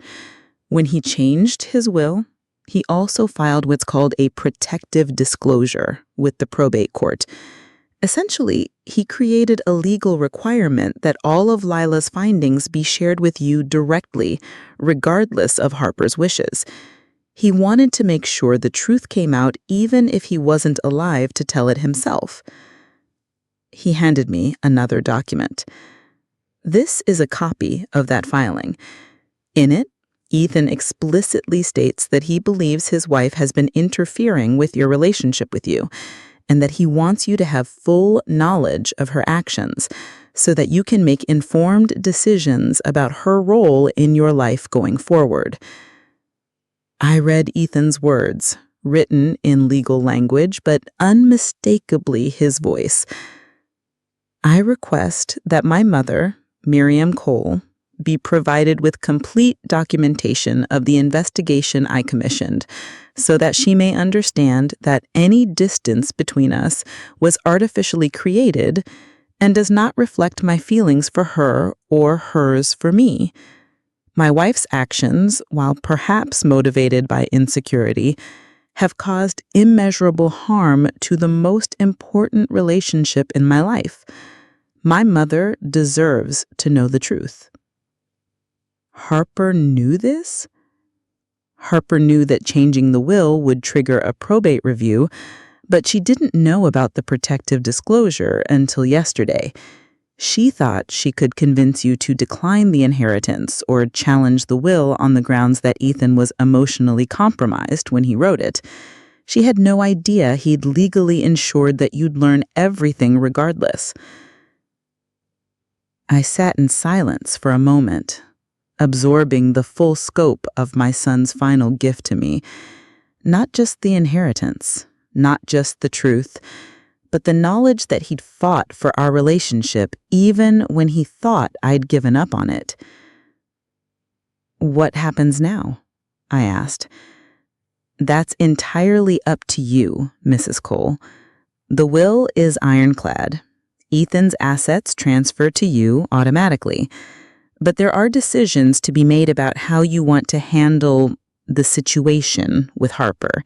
When he changed his will, he also filed what's called a protective disclosure with the probate court. Essentially, he created a legal requirement that all of Lila's findings be shared with you directly, regardless of Harper's wishes. He wanted to make sure the truth came out even if he wasn't alive to tell it himself. He handed me another document. This is a copy of that filing. In it, Ethan explicitly states that he believes his wife has been interfering with your relationship with you, and that he wants you to have full knowledge of her actions so that you can make informed decisions about her role in your life going forward. I read Ethan's words, written in legal language, but unmistakably his voice. I request that my mother, Miriam Cole, be provided with complete documentation of the investigation I commissioned, so that she may understand that any distance between us was artificially created and does not reflect my feelings for her or hers for me. My wife's actions, while perhaps motivated by insecurity, have caused immeasurable harm to the most important relationship in my life. My mother deserves to know the truth. Harper knew this? Harper knew that changing the will would trigger a probate review, but she didn't know about the protective disclosure until yesterday. She thought she could convince you to decline the inheritance or challenge the will on the grounds that Ethan was emotionally compromised when he wrote it. She had no idea he'd legally ensured that you'd learn everything regardless. I sat in silence for a moment, absorbing the full scope of my son's final gift to me. Not just the inheritance, not just the truth, but the knowledge that he'd fought for our relationship even when he thought I'd given up on it. What happens now? I asked. That's entirely up to you, Mrs. Cole. The will is ironclad. Ethan's assets transfer to you automatically. But there are decisions to be made about how you want to handle the situation with Harper.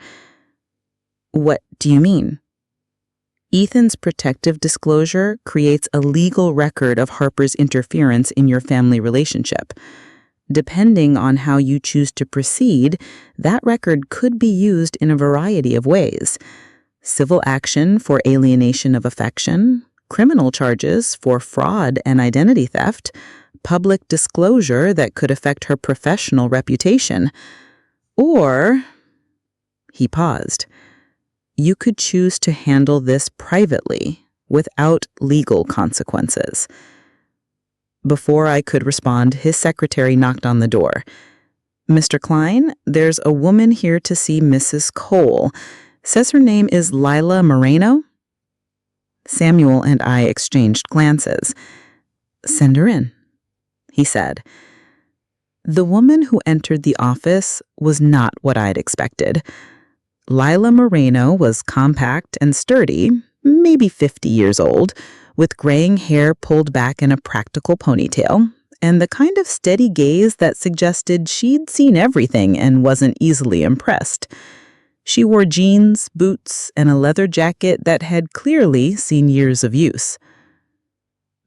What do you mean? Ethan's protective disclosure creates a legal record of Harper's interference in your family relationship. Depending on how you choose to proceed, that record could be used in a variety of ways. Civil action for alienation of affection, criminal charges for fraud and identity theft, public disclosure that could affect her professional reputation. Or, he paused, you could choose to handle this privately without legal consequences. Before I could respond, his secretary knocked on the door. Mr. Klein, there's a woman here to see Mrs. Cole. Says her name is Lila Moreno. Samuel and I exchanged glances. Send her in, he said. The woman who entered the office was not what I'd expected. Lila Moreno was compact and sturdy, maybe 50 years old, with graying hair pulled back in a practical ponytail, and the kind of steady gaze that suggested she'd seen everything and wasn't easily impressed. She wore jeans, boots, and a leather jacket that had clearly seen years of use.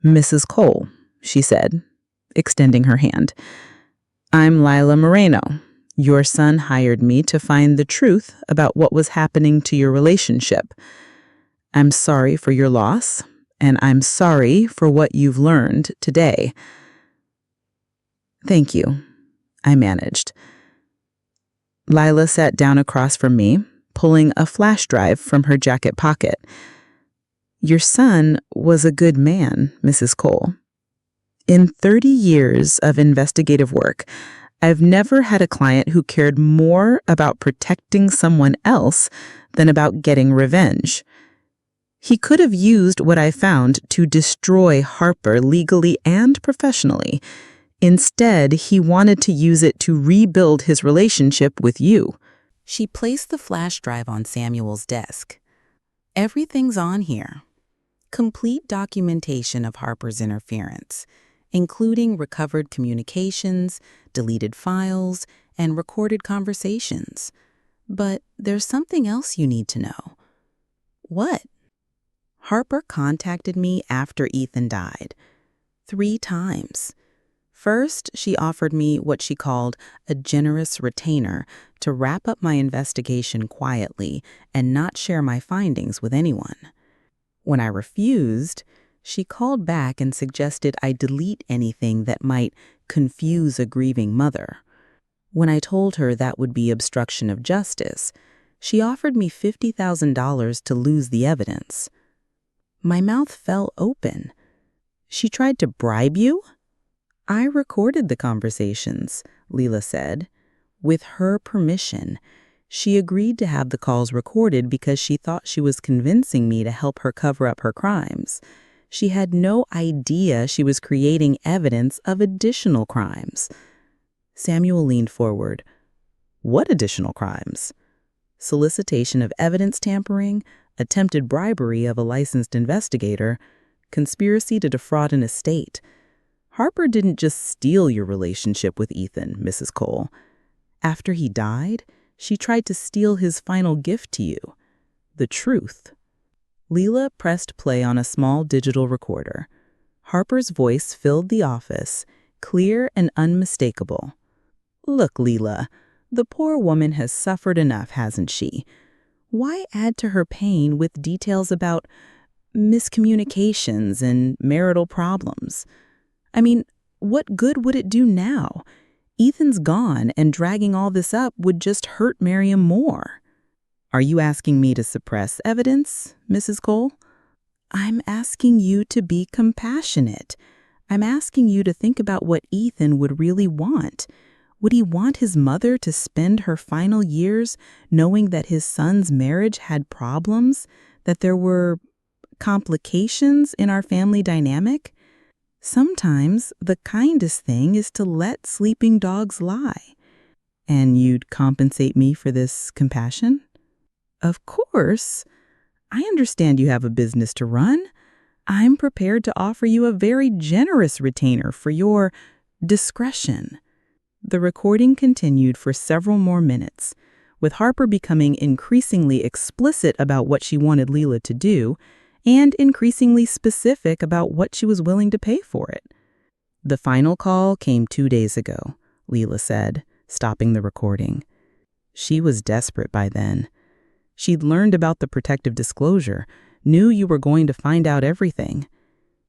Mrs. Cole, she said, extending her hand. I'm Lila Moreno. Your son hired me to find the truth about what was happening to your relationship. I'm sorry for your loss, and I'm sorry for what you've learned today. Thank you, I managed. Lila sat down across from me, pulling a flash drive from her jacket pocket. Your son was a good man, Mrs. Cole. In 30 years of investigative work, I've never had a client who cared more about protecting someone else than about getting revenge. He could have used what I found to destroy Harper legally and professionally. Instead, he wanted to use it to rebuild his relationship with you. She placed the flash drive on Samuel's desk. Everything's on here. Complete documentation of Harper's interference, including recovered communications, deleted files, and recorded conversations. But there's something else you need to know. What? Harper contacted me after Ethan died. 3 times. First, she offered me what she called a generous retainer to wrap up my investigation quietly and not share my findings with anyone. When I refused, she called back and suggested I delete anything that might confuse a grieving mother. When I told her that would be obstruction of justice, she offered me $50,000 to lose the evidence. My mouth fell open. She tried to bribe you? I recorded the conversations, Leela said. With her permission, she agreed to have the calls recorded because she thought she was convincing me to help her cover up her crimes. She had no idea she was creating evidence of additional crimes. Samuel leaned forward. What additional crimes? Solicitation of evidence tampering, attempted bribery of a licensed investigator, conspiracy to defraud an estate. Harper didn't just steal your relationship with Ethan, Mrs. Cole. After he died, she tried to steal his final gift to you, the truth. Leela pressed play on a small digital recorder. Harper's voice filled the office, clear and unmistakable. Look, Leela, the poor woman has suffered enough, hasn't she? Why add to her pain with details about miscommunications and marital problems? I mean, what good would it do now? Ethan's gone, and dragging all this up would just hurt Miriam more. Are you asking me to suppress evidence, Mrs. Cole? I'm asking you to be compassionate. I'm asking you to think about what Ethan would really want. Would he want his mother to spend her final years knowing that his son's marriage had problems, that there were complications in our family dynamic? Sometimes the kindest thing is to let sleeping dogs lie. And you'd compensate me for this compassion? Of course. I understand you have a business to run. I'm prepared to offer you a very generous retainer for your discretion." The recording continued for several more minutes, with Harper becoming increasingly explicit about what she wanted Leela to do and increasingly specific about what she was willing to pay for it. "The final call came 2 days ago," Leela said, stopping the recording. She was desperate by then. She'd learned about the protective disclosure, knew you were going to find out everything.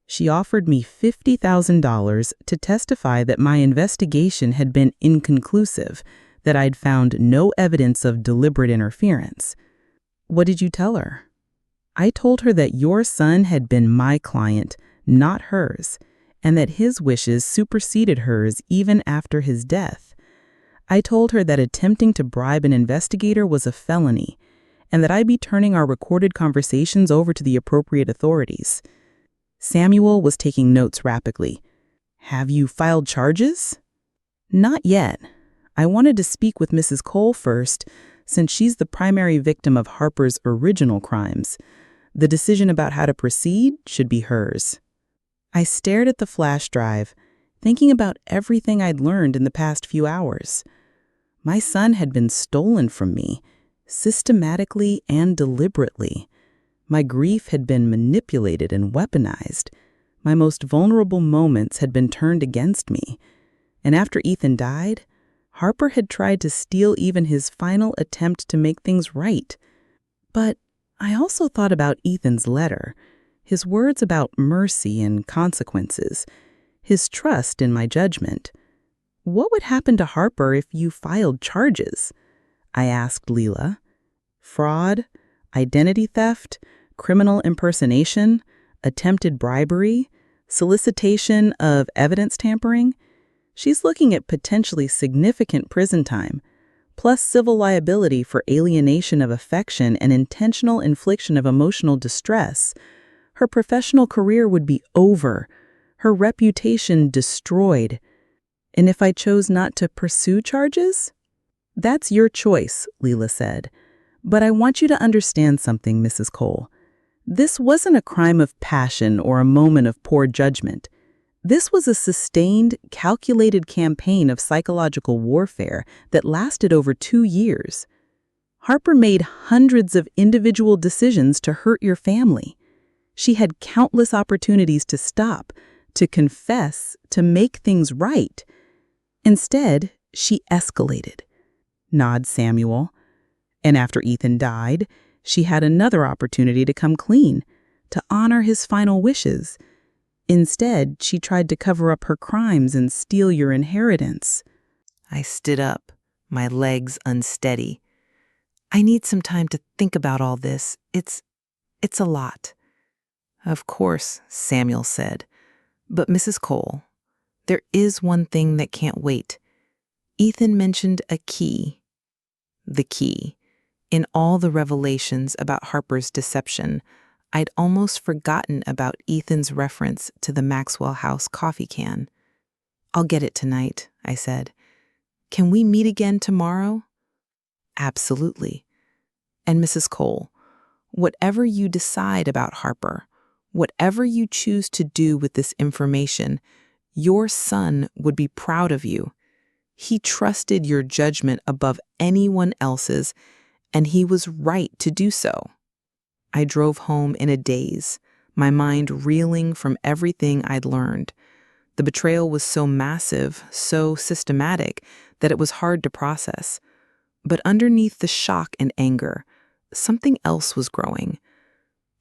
She offered me $50,000 to testify that my investigation had been inconclusive, that I'd found no evidence of deliberate interference. "What did you tell her?" "I told her that your son had been my client, not hers, and that his wishes superseded hers even after his death. I told her that attempting to bribe an investigator was a felony, and that I'd be turning our recorded conversations over to the appropriate authorities." Samuel was taking notes rapidly. "Have you filed charges?" "Not yet. I wanted to speak with Mrs. Cole first, since she's the primary victim of Harper's original crimes. The decision about how to proceed should be hers." I stared at the flash drive, thinking about everything I'd learned in the past few hours. My son had been stolen from me, systematically and deliberately. My grief had been manipulated and weaponized. My most vulnerable moments had been turned against me. And after Ethan died, Harper had tried to steal even his final attempt to make things right. But I also thought about Ethan's letter, his words about mercy and consequences, his trust in my judgment. What would happen to Harper if you filed charges? I asked Leela. Fraud, identity theft, criminal impersonation, attempted bribery, solicitation of evidence tampering? She's looking at potentially significant prison time, plus civil liability for alienation of affection and intentional infliction of emotional distress. Her professional career would be over, her reputation destroyed. And if I chose not to pursue charges? That's your choice, Leela said. But I want you to understand something, Mrs. Cole. This wasn't a crime of passion or a moment of poor judgment. This was a sustained, calculated campaign of psychological warfare that lasted over 2 years. Harper made hundreds of individual decisions to hurt your family. She had countless opportunities to stop, to confess, to make things right. Instead, she escalated. Nod, Samuel. And after Ethan died, she had another opportunity to come clean, to honor his final wishes. Instead, she tried to cover up her crimes and steal your inheritance. I stood up, my legs unsteady. I need some time to think about all this. It's a lot. Of course, Samuel said. But Mrs. Cole, there is one thing that can't wait. Ethan mentioned a key. The key. In all the revelations about Harper's deception, I'd almost forgotten about Ethan's reference to the Maxwell House coffee can. I'll get it tonight, I said. Can we meet again tomorrow? Absolutely. And Mrs. Cole, whatever you decide about Harper, whatever you choose to do with this information, your son would be proud of you. He trusted your judgment above anyone else's, and he was right to do so. I drove home in a daze, my mind reeling from everything I'd learned. The betrayal was so massive, so systematic, that it was hard to process. But underneath the shock and anger, something else was growing.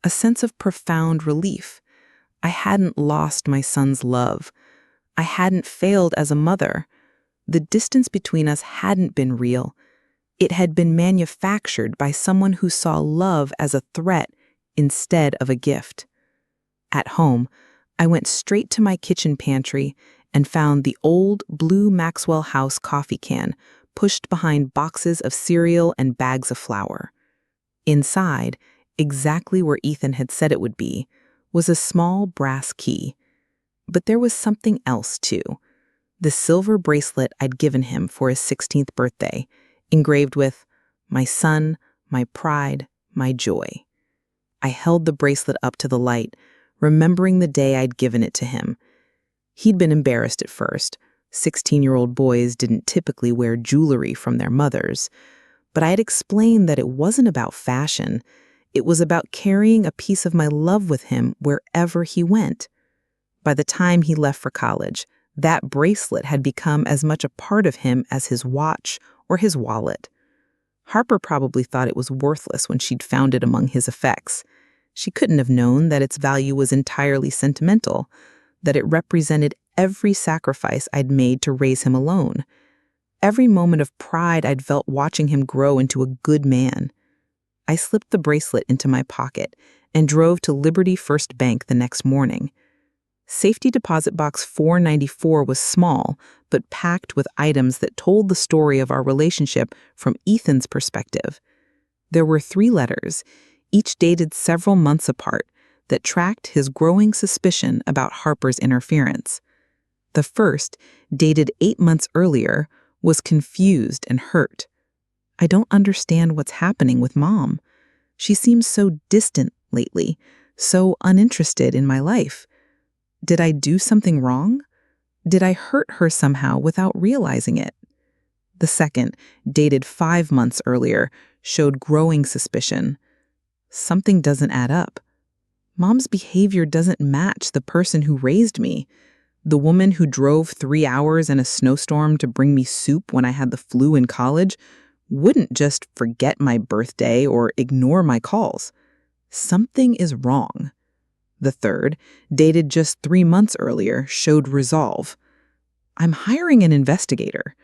A sense of profound relief. I hadn't lost my son's love. I hadn't failed as a mother. The distance between us hadn't been real. It had been manufactured by someone who saw love as a threat instead of a gift. At home, I went straight to my kitchen pantry and found the old blue Maxwell House coffee can pushed behind boxes of cereal and bags of flour. Inside, exactly where Ethan had said it would be, was a small brass key. But there was something else, too. The silver bracelet I'd given him for his 16th birthday, engraved with, "My son, my pride, my joy." I held the bracelet up to the light, remembering the day I'd given it to him. He'd been embarrassed at first. 16-year-old boys didn't typically wear jewelry from their mothers. But I had explained that it wasn't about fashion. It was about carrying a piece of my love with him wherever he went. By the time he left for college, that bracelet had become as much a part of him as his watch or his wallet. Harper probably thought it was worthless when she'd found it among his effects. She couldn't have known that its value was entirely sentimental, that it represented every sacrifice I'd made to raise him alone, every moment of pride I'd felt watching him grow into a good man. I slipped the bracelet into my pocket and drove to Liberty First Bank the next morning. Safety deposit box 494 was small, but packed with items that told the story of our relationship from Ethan's perspective. There were 3 letters, each dated several months apart, that tracked his growing suspicion about Harper's interference. The first, dated 8 months earlier, was confused and hurt. I don't understand what's happening with Mom. She seems so distant lately, so uninterested in my life. Did I do something wrong? Did I hurt her somehow without realizing it? The second, dated 5 months earlier, showed growing suspicion. Something doesn't add up. Mom's behavior doesn't match the person who raised me. The woman who drove 3 hours in a snowstorm to bring me soup when I had the flu in college wouldn't just forget my birthday or ignore my calls. Something is wrong. The third, dated just 3 months earlier, showed resolve. I'm hiring an investigator.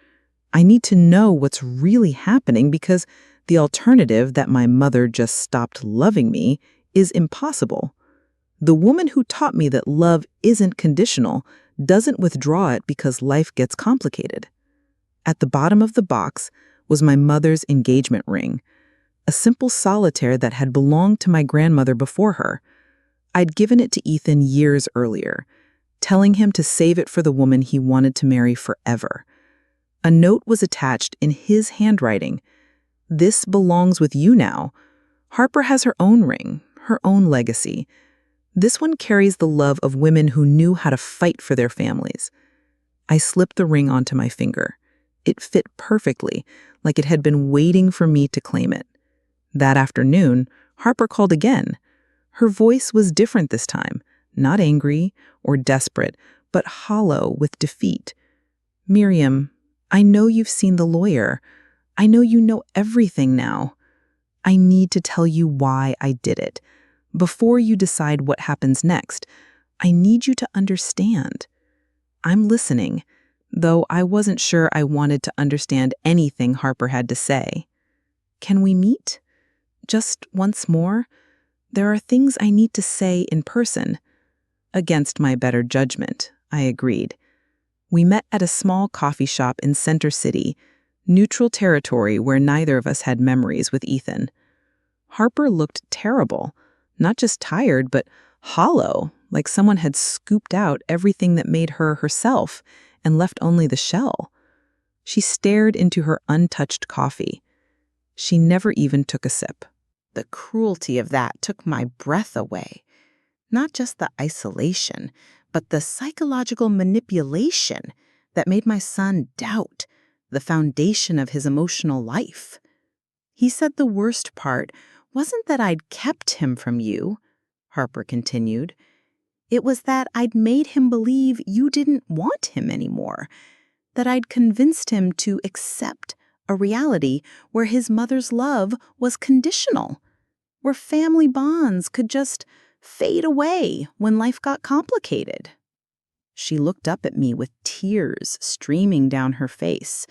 I need to know what's really happening because the alternative that my mother just stopped loving me is impossible. The woman who taught me that love isn't conditional doesn't withdraw it because life gets complicated. At the bottom of the box was my mother's engagement ring, a simple solitaire that had belonged to my grandmother before her. I'd given it to Ethan years earlier, telling him to save it for the woman he wanted to marry forever. A note was attached in his handwriting. This belongs with you now. Harper has her own ring, her own legacy. This one carries the love of women who knew how to fight for their families. I slipped the ring onto my finger. It fit perfectly, like it had been waiting for me to claim it. That afternoon, Harper called again. Her voice was different this time, not angry or desperate, but hollow with defeat. Miriam, I know you've seen the lawyer. I know you know everything now. I need to tell you why I did it. Before you decide what happens next, I need you to understand. I'm listening, though I wasn't sure I wanted to understand anything Harper had to say. Can we meet? Just once more? There are things I need to say in person. Against my better judgment, I agreed. We met at a small coffee shop in Center City, neutral territory where neither of us had memories with Ethan. Harper looked terrible, not just tired, but hollow, like someone had scooped out everything that made her herself and left only the shell. She stared into her untouched coffee. She never even took a sip. The cruelty of that took my breath away. Not just the isolation, but the psychological manipulation that made my son doubt the foundation of his emotional life. He said the worst part wasn't that I'd kept him from you, Harper continued. It was that I'd made him believe you didn't want him anymore, that I'd convinced him to accept a reality where his mother's love was conditional, where family bonds could just fade away when life got complicated. She looked up at me with tears streaming down her face.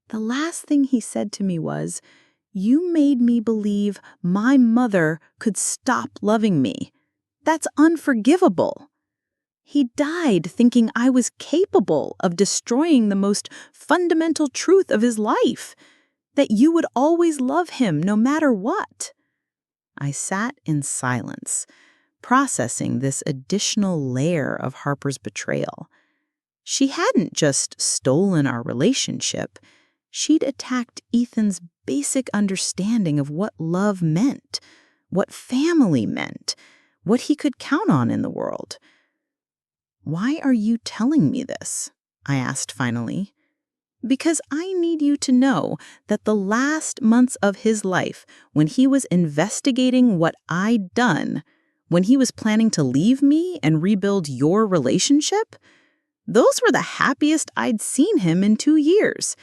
The last thing he said to me was, "You made me believe my mother could stop loving me. That's unforgivable." He died thinking I was capable of destroying the most fundamental truth of his life, that you would always love him no matter what. I sat in silence, processing this additional layer of Harper's betrayal. She hadn't just stolen our relationship. She'd attacked Ethan's basic understanding of what love meant, what family meant, what he could count on in the world. "Why are you telling me this?" I asked finally. "Because I need you to know that the last months of his life, when he was investigating what I'd done, when he was planning to leave me and rebuild your relationship, those were the happiest I'd seen him in 2 years.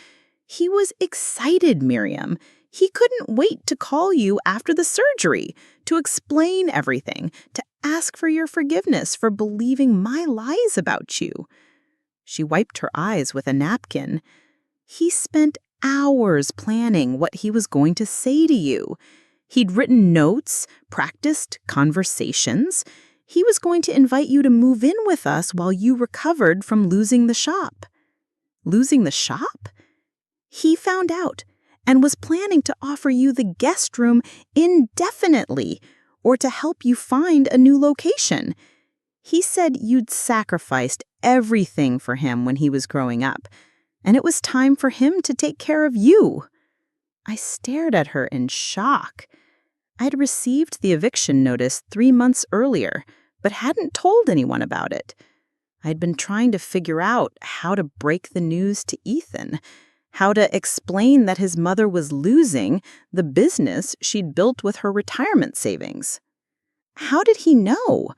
He was excited, Miriam. He couldn't wait to call you after the surgery, to explain everything, to ask for your forgiveness for believing my lies about you." She wiped her eyes with a napkin. "He spent hours planning what he was going to say to you. He'd written notes, practiced conversations. He was going to invite you to move in with us while you recovered from losing the shop." "Losing the shop?" "He found out and was planning to offer you the guest room indefinitely, or to help you find a new location. He said you'd sacrificed everything for him when he was growing up, and it was time for him to take care of you." I stared at her in shock. I'd received the eviction notice 3 months earlier, but hadn't told anyone about it. I'd been trying to figure out how to break the news to Ethan, how to explain that his mother was losing the business she'd built with her retirement savings. How did he know?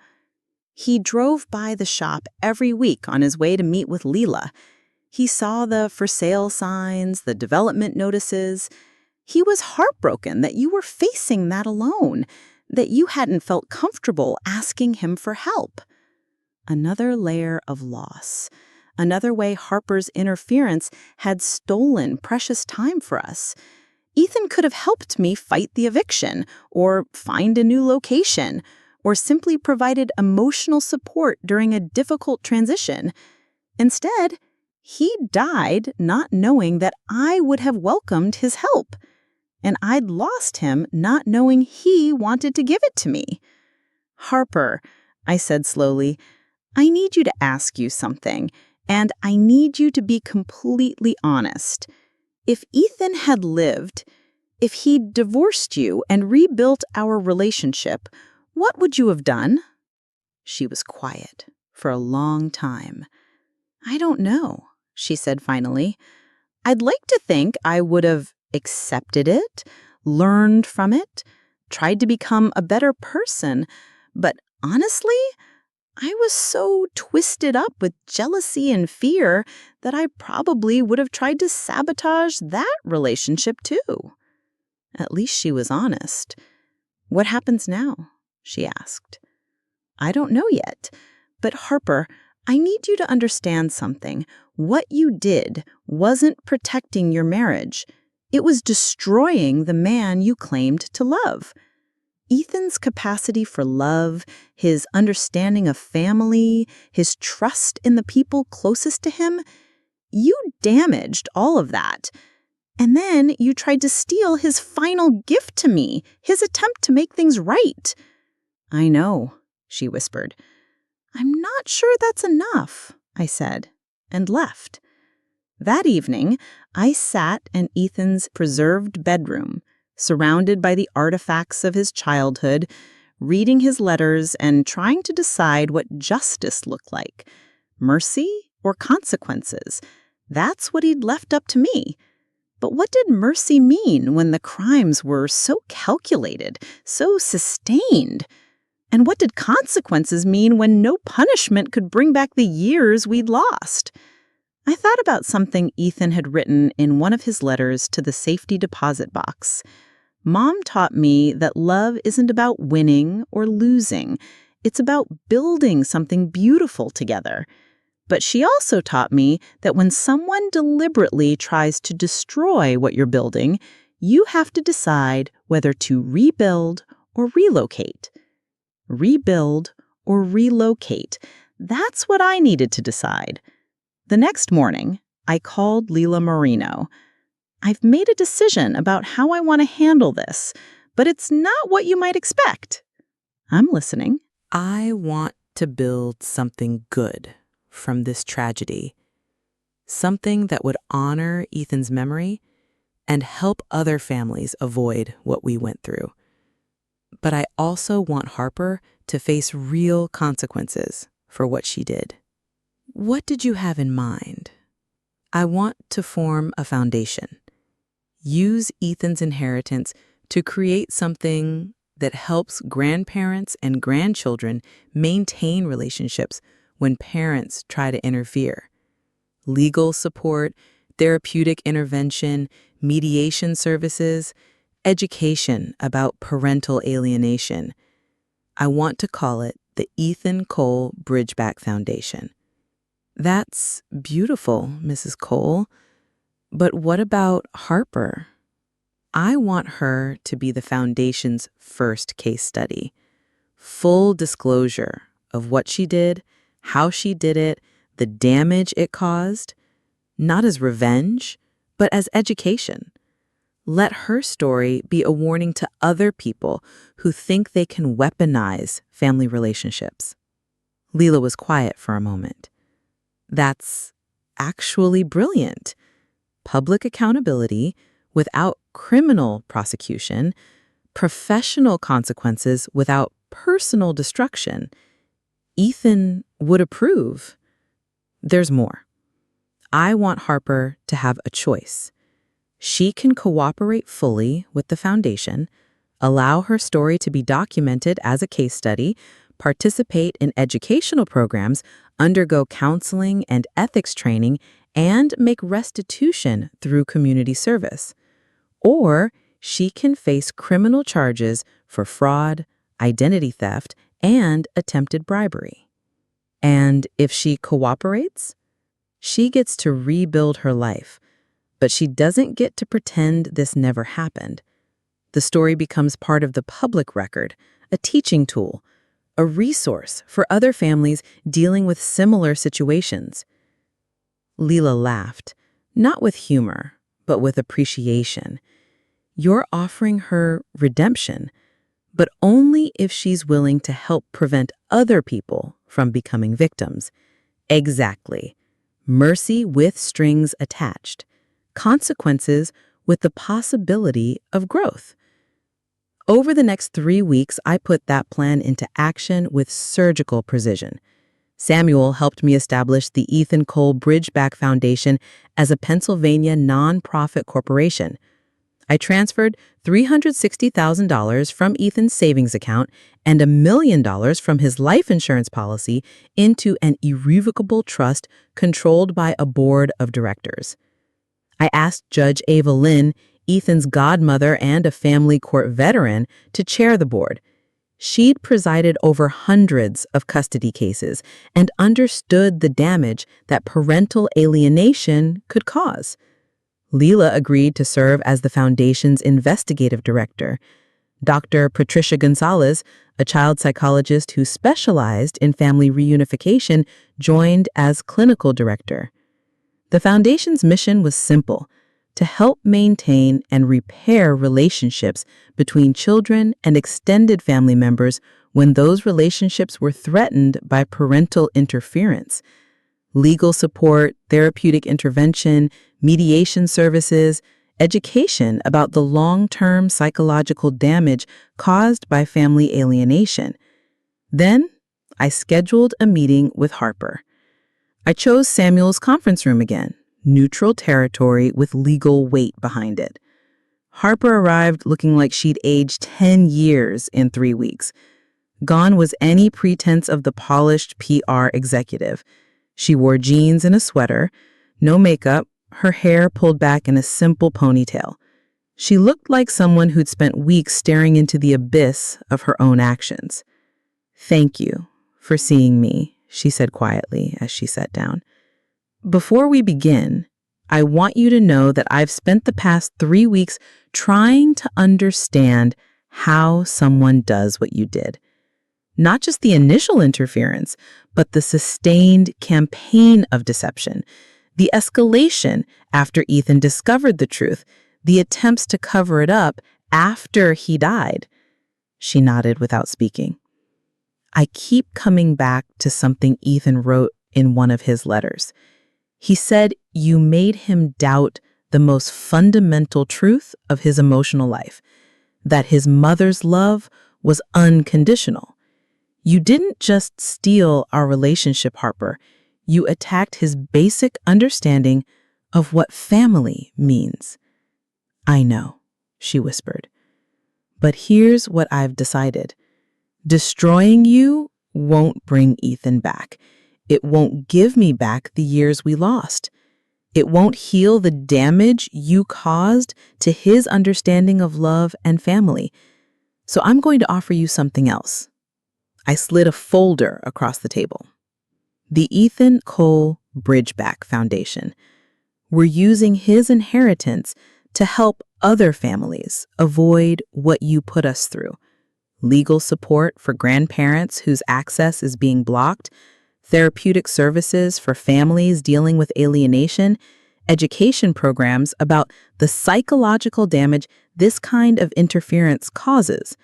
He drove by the shop every week on his way to meet with Leela. He saw the for sale signs, the development notices. He was heartbroken that you were facing that alone, that you hadn't felt comfortable asking him for help. Another layer of loss. Another way Harper's interference had stolen precious time for us. Ethan could have helped me fight the eviction, or find a new location, or simply provided emotional support during a difficult transition. Instead, he died not knowing that I would have welcomed his help, and I'd lost him not knowing he wanted to give it to me. "Harper," I said slowly, "I need you to ask you something, and I need you to be completely honest. If Ethan had lived, if he'd divorced you and rebuilt our relationship, what would you have done?" She was quiet for a long time. "I don't know," she said finally. "I'd like to think I would have accepted it, learned from it, tried to become a better person, but honestly, I was so twisted up with jealousy and fear that I probably would have tried to sabotage that relationship too." At least she was honest. "What happens now?" she asked. "I don't know yet, but Harper, I need you to understand something. What you did wasn't protecting your marriage. It was destroying the man you claimed to love. Ethan's capacity for love, his understanding of family, his trust in the people closest to him, you damaged all of that. And then you tried to steal his final gift to me, his attempt to make things right." "I know," she whispered. "I'm not sure that's enough," I said, and left. That evening, I sat in Ethan's preserved bedroom, surrounded by the artifacts of his childhood, reading his letters and trying to decide what justice looked like. Mercy or consequences? That's what he'd left up to me. But what did mercy mean when the crimes were so calculated, so sustained? And what did consequences mean when no punishment could bring back the years we'd lost? I thought about something Ethan had written in one of his letters to the safety deposit box. "Mom taught me that love isn't about winning or losing. It's about building something beautiful together. But she also taught me that when someone deliberately tries to destroy what you're building, you have to decide whether to rebuild or relocate." Rebuild or relocate. That's what I needed to decide. The next morning, I called Leela Marino. "I've made a decision about how I want to handle this, but it's not what you might expect." "I'm listening." I want to build something good from this tragedy, something that would honor Ethan's memory and help other families avoid what we went through. But I also want Harper to face real consequences for what she did. What did you have in mind? I want to form a foundation. Use Ethan's inheritance to create something that helps grandparents and grandchildren maintain relationships when parents try to interfere. Legal support, therapeutic intervention, mediation services, education about parental alienation. I want to call it the Ethan Cole Bridgeback Foundation. That's beautiful, Mrs. Cole. But what about Harper? I want her to be the foundation's first case study. Full disclosure of what she did, how she did it, the damage it caused, not as revenge, but as education. Let her story be a warning to other people who think they can weaponize family relationships. Leela was quiet for a moment. That's actually brilliant. Public accountability without criminal prosecution, professional consequences without personal destruction. Ethan would approve. There's more. I want Harper to have a choice. She can cooperate fully with the foundation, allow her story to be documented as a case study, participate in educational programs, undergo counseling and ethics training, and make restitution through community service. Or she can face criminal charges for fraud, identity theft, and attempted bribery. And if she cooperates, she gets to rebuild her life, but she doesn't get to pretend this never happened. The story becomes part of the public record, a teaching tool, a resource for other families dealing with similar situations. Leela laughed, not with humor, but with appreciation. You're offering her redemption, but only if she's willing to help prevent other people from becoming victims. Exactly. Mercy with strings attached. Consequences with the possibility of growth. Over the next 3 weeks, I put that plan into action with surgical precision. Samuel helped me establish the Ethan Cole Bridgeback Foundation as a Pennsylvania nonprofit corporation. I transferred $360,000 from Ethan's savings account and $1 million from his life insurance policy into an irrevocable trust controlled by a board of directors. I asked Judge Ava Lynn, Ethan's godmother and a family court veteran, to chair the board. She'd presided over hundreds of custody cases and understood the damage that parental alienation could cause. Leela agreed to serve as the foundation's investigative director. Dr. Patricia Gonzalez, a child psychologist who specialized in family reunification, joined as clinical director. The foundation's mission was simple: to help maintain and repair relationships between children and extended family members when those relationships were threatened by parental interference. Legal support, therapeutic intervention, mediation services, education about the long-term psychological damage caused by family alienation. Then, I scheduled a meeting with Harper. I chose Samuel's conference room again, neutral territory with legal weight behind it. Harper arrived looking like she'd aged 10 years in 3 weeks. Gone was any pretense of the polished PR executive. She wore jeans and a sweater, no makeup, her hair pulled back in a simple ponytail. She looked like someone who'd spent weeks staring into the abyss of her own actions. "Thank you for seeing me," she said quietly as she sat down. "Before we begin, I want you to know that I've spent the past 3 weeks trying to understand how someone does what you did. Not just the initial interference, but the sustained campaign of deception, the escalation after Ethan discovered the truth, the attempts to cover it up after he died." She nodded without speaking. "I keep coming back to something Ethan wrote in one of his letters. He said you made him doubt the most fundamental truth of his emotional life, that his mother's love was unconditional. You didn't just steal our relationship, Harper. You attacked his basic understanding of what family means. I know, she whispered. But here's what I've decided. Destroying you won't bring Ethan back. It won't give me back the years we lost. It won't heal the damage you caused to his understanding of love and family. So I'm going to offer you something else. I slid a folder across the table. The Ethan Cole Bridgeback Foundation. We're using his inheritance to help other families avoid what you put us through. Legal support for grandparents whose access is being blocked, therapeutic services for families dealing with alienation, education programs about the psychological damage this kind of interference causes.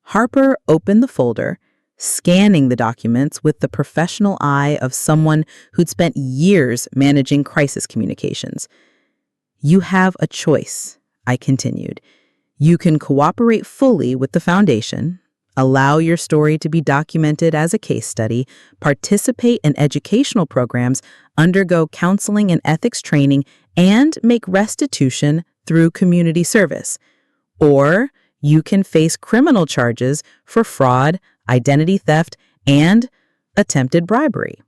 Harper opened the folder, scanning the documents with the professional eye of someone who'd spent years managing crisis communications. You have a choice, I continued. You can cooperate fully with the foundation, allow your story to be documented as a case study, participate in educational programs, undergo counseling and ethics training, and make restitution through community service. Or you can face criminal charges for fraud, identity theft, and attempted bribery.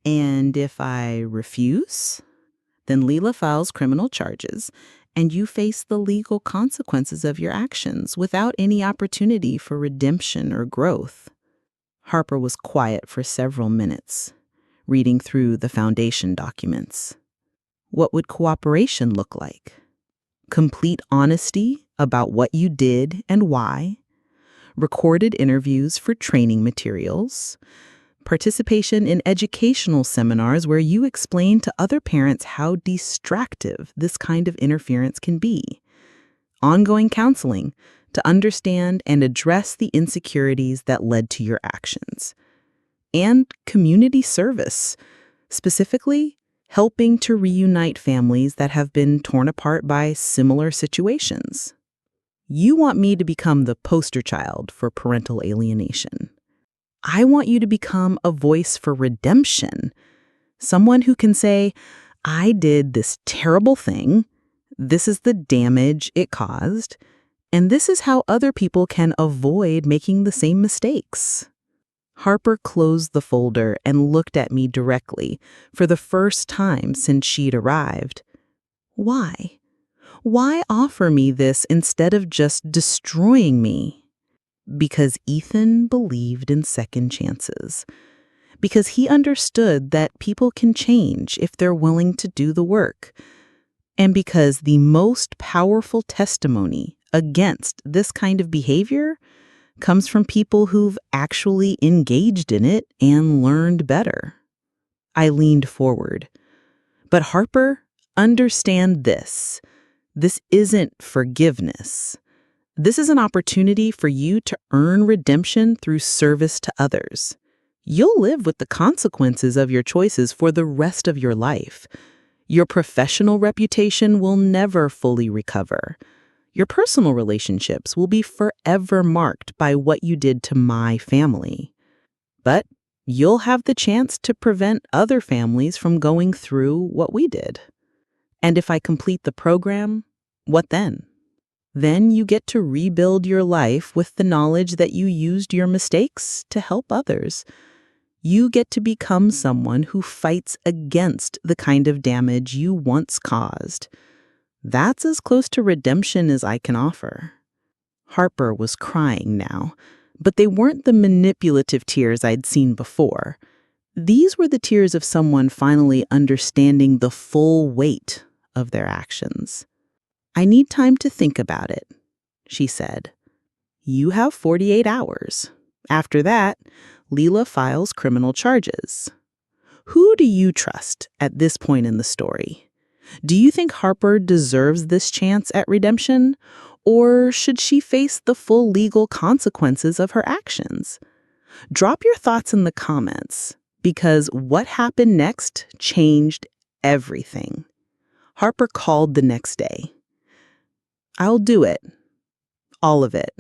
And if I refuse, then Leela files criminal charges, and you face the legal consequences of your actions without any opportunity for redemption or growth. Harper was quiet for several minutes, reading through the foundation documents. What would cooperation look like? Complete honesty about what you did and why, recorded interviews for training materials, participation in educational seminars where you explain to other parents how distractive this kind of interference can be, ongoing counseling to understand and address the insecurities that led to your actions, and community service, specifically helping to reunite families that have been torn apart by similar situations. You want me to become the poster child for parental alienation. I want you to become a voice for redemption, someone who can say, I did this terrible thing, this is the damage it caused, and this is how other people can avoid making the same mistakes. Harper closed the folder and looked at me directly for the first time since she'd arrived. Why? Why offer me this instead of just destroying me? Because Ethan believed in second chances. Because he understood that people can change if they're willing to do the work. And because the most powerful testimony against this kind of behavior comes from people who've actually engaged in it and learned better. I leaned forward. But Harper, understand this. This isn't forgiveness. This is an opportunity for you to earn redemption through service to others. You'll live with the consequences of your choices for the rest of your life. Your professional reputation will never fully recover. Your personal relationships will be forever marked by what you did to my family. But you'll have the chance to prevent other families from going through what we did. And if I complete the program, what then? Then you get to rebuild your life with the knowledge that you used your mistakes to help others. You get to become someone who fights against the kind of damage you once caused. That's as close to redemption as I can offer. Harper was crying now, but they weren't the manipulative tears I'd seen before. These were the tears of someone finally understanding the full weight of their actions. I need time to think about it, she said. You have 48 hours. After that, Leela files criminal charges. Who do you trust at this point in the story? Do you think Harper deserves this chance at redemption, or should she face the full legal consequences of her actions? Drop your thoughts in the comments, because what happened next changed everything. Harper called the next day. I'll do it. All of it.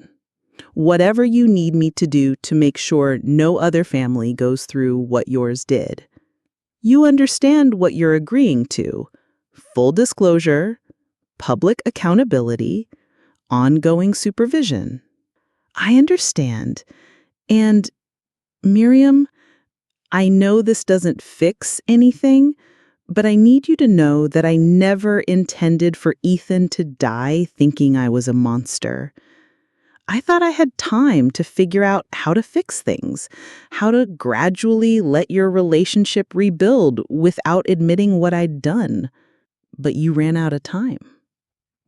Whatever you need me to do to make sure no other family goes through what yours did. You understand what you're agreeing to. Full disclosure, public accountability, ongoing supervision. I understand. And, Miriam, I know this doesn't fix anything, but I need you to know that I never intended for Ethan to die thinking I was a monster. I thought I had time to figure out how to fix things, how to gradually let your relationship rebuild without admitting what I'd done. But you ran out of time.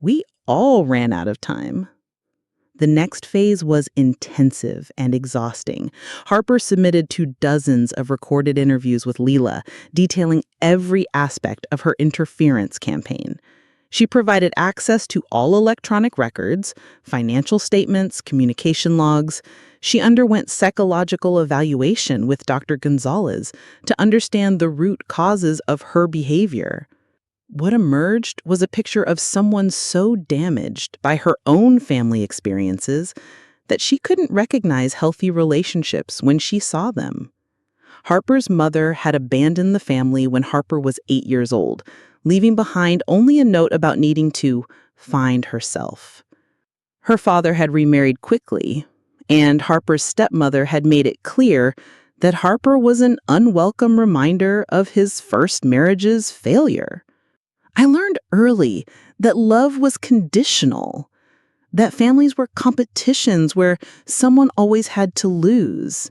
We all ran out of time. The next phase was intensive and exhausting. Harper submitted to dozens of recorded interviews with Leela, detailing every aspect of her interference campaign. She provided access to all electronic records, financial statements, communication logs. She underwent psychological evaluation with Dr. Gonzalez to understand the root causes of her behavior. What emerged was a picture of someone so damaged by her own family experiences that she couldn't recognize healthy relationships when she saw them. Harper's mother had abandoned the family when Harper was 8 years old, leaving behind only a note about needing to find herself. Her father had remarried quickly, and Harper's stepmother had made it clear that Harper was an unwelcome reminder of his first marriage's failure. I learned early that love was conditional, that families were competitions where someone always had to lose.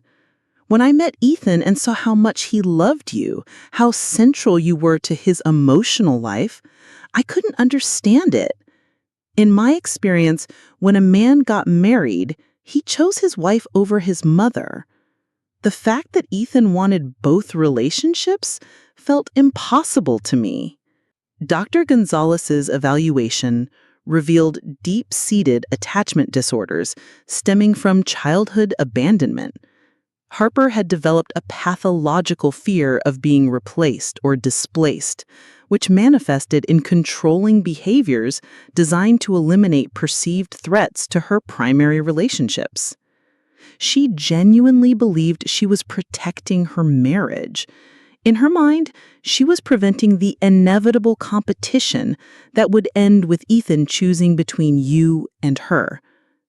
When I met Ethan and saw how much he loved you, how central you were to his emotional life, I couldn't understand it. In my experience, when a man got married, he chose his wife over his mother. The fact that Ethan wanted both relationships felt impossible to me. Dr. Gonzalez's evaluation revealed deep-seated attachment disorders stemming from childhood abandonment. Harper had developed a pathological fear of being replaced or displaced, which manifested in controlling behaviors designed to eliminate perceived threats to her primary relationships. She genuinely believed she was protecting her marriage. In her mind, she was preventing the inevitable competition that would end with Ethan choosing between you and her.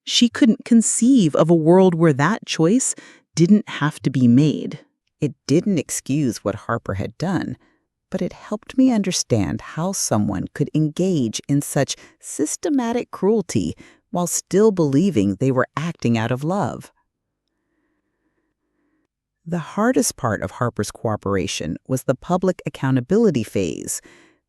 She couldn't conceive of a world where that choice didn't have to be made. It didn't excuse what Harper had done, but it helped me understand how someone could engage in such systematic cruelty while still believing they were acting out of love. The hardest part of Harper's cooperation was the public accountability phase.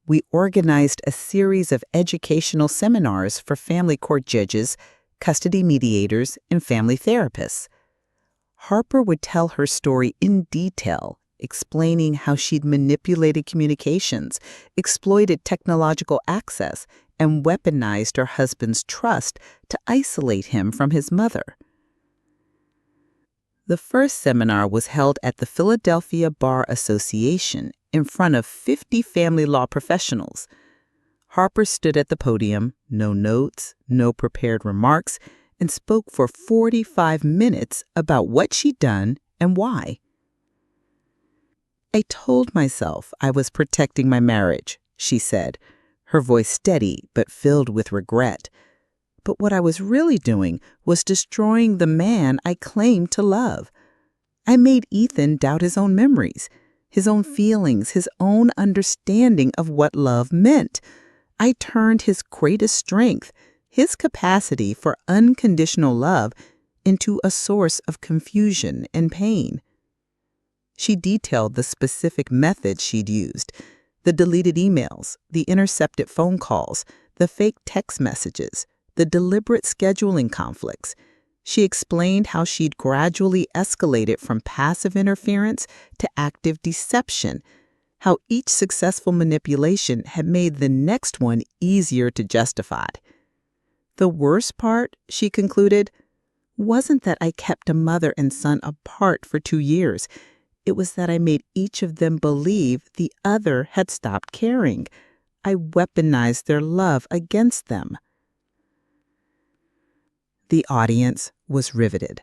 We organized a series of educational seminars for family court judges, custody mediators, and family therapists. Harper would tell her story in detail, explaining how she'd manipulated communications, exploited technological access, and weaponized her husband's trust to isolate him from his mother. The first seminar was held at the Philadelphia Bar Association in front of 50 family law professionals. Harper stood at the podium, no notes, no prepared remarks, and spoke for 45 minutes about what she'd done and why. I told myself I was protecting my marriage, she said, her voice steady but filled with regret. But what I was really doing was destroying the man I claimed to love. I made Ethan doubt his own memories, his own feelings, his own understanding of what love meant. I turned his greatest strength, his capacity for unconditional love, into a source of confusion and pain. She detailed the specific methods she'd used, the deleted emails, the intercepted phone calls, the fake text messages, the deliberate scheduling conflicts. She explained how she'd gradually escalated from passive interference to active deception, how each successful manipulation had made the next one easier to justify. The worst part, she concluded, wasn't that I kept a mother and son apart for 2 years. It was that I made each of them believe the other had stopped caring. I weaponized their love against them. The audience was riveted.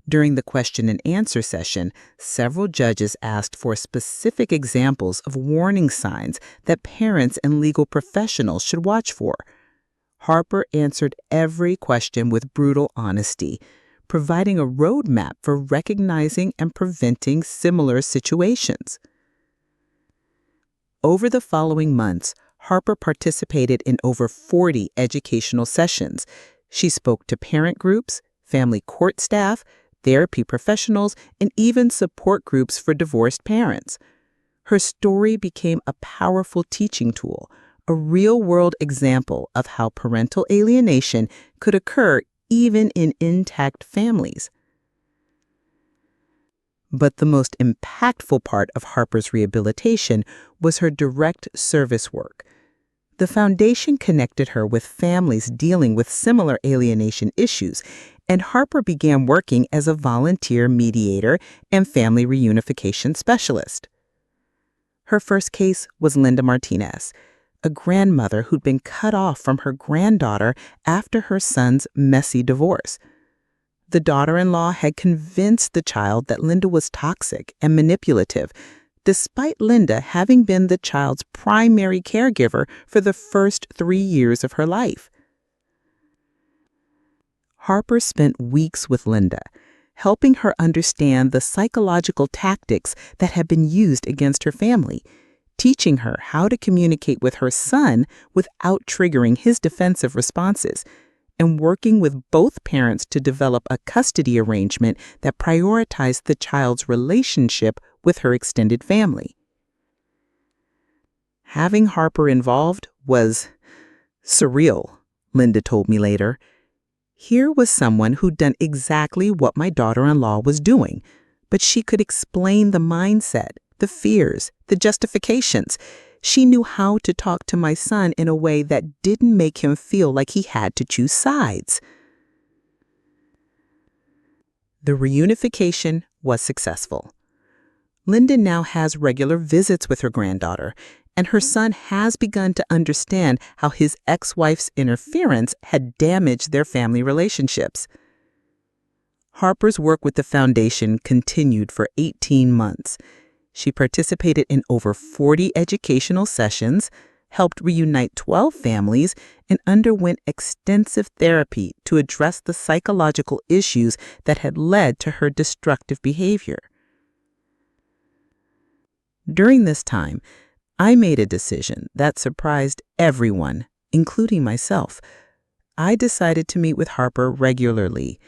During the question and answer session, several judges asked for specific examples of warning signs that parents and legal professionals should watch for. Harper answered every question with brutal honesty, providing a roadmap for recognizing and preventing similar situations. Over the following months, Harper participated in over 40 educational sessions. She spoke to parent groups, family court staff, therapy professionals, and even support groups for divorced parents. Her story became a powerful teaching tool, a real-world example of how parental alienation could occur even in intact families. But the most impactful part of Harper's rehabilitation was her direct service work. The foundation connected her with families dealing with similar alienation issues, and Harper began working as a volunteer mediator and family reunification specialist. Her first case was Linda Martinez, a grandmother who'd been cut off from her granddaughter after her son's messy divorce. The daughter-in-law had convinced the child that Linda was toxic and manipulative, despite Linda having been the child's primary caregiver for the first 3 years of her life. Harper spent weeks with Linda, helping her understand the psychological tactics that had been used against her family, teaching her how to communicate with her son without triggering his defensive responses, and working with both parents to develop a custody arrangement that prioritized the child's relationship with her extended family. Having Harper involved was surreal, Linda told me later. Here was someone who'd done exactly what my daughter-in-law was doing, but she could explain the mindset, the fears, the justifications. She knew how to talk to my son in a way that didn't make him feel like he had to choose sides. The reunification was successful. Linda now has regular visits with her granddaughter, and her son has begun to understand how his ex-wife's interference had damaged their family relationships. Harper's work with the foundation continued for 18 months. She participated in over 40 educational sessions, helped reunite 12 families, and underwent extensive therapy to address the psychological issues that had led to her destructive behavior. During this time, I made a decision that surprised everyone, including myself. I decided to meet with Harper regularly,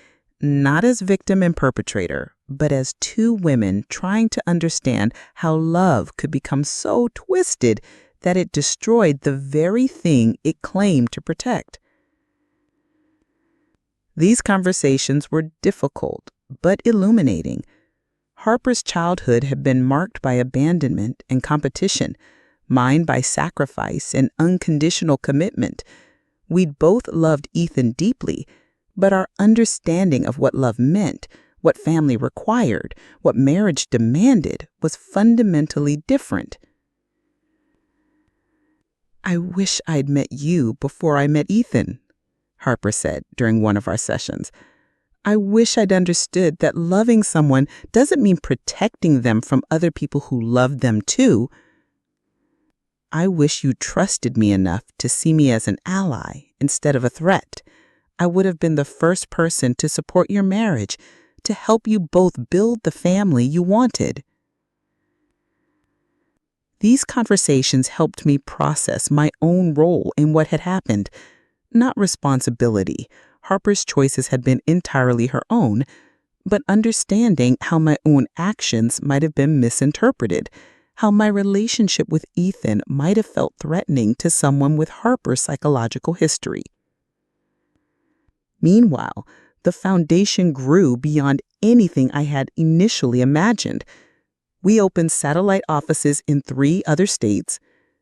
not as victim and perpetrator, but as two women trying to understand how love could become so twisted that it destroyed the very thing it claimed to protect. These conversations were difficult, but illuminating. Harper's childhood had been marked by abandonment and competition, mine by sacrifice and unconditional commitment. We'd both loved Ethan deeply, but our understanding of what love meant, what family required, what marriage demanded, was fundamentally different. "I wish I'd met you before I met Ethan," Harper said during one of our sessions. "I wish I'd understood that loving someone doesn't mean protecting them from other people who love them too. I wish you trusted me enough to see me as an ally instead of a threat. I would have been the first person to support your marriage, to help you both build the family you wanted." These conversations helped me process my own role in what had happened. Not responsibility. Harper's choices had been entirely her own, but understanding how my own actions might have been misinterpreted, how my relationship with Ethan might have felt threatening to someone with Harper's psychological history. Meanwhile, the foundation grew beyond anything I had initially imagined. We opened satellite offices in 3 other states,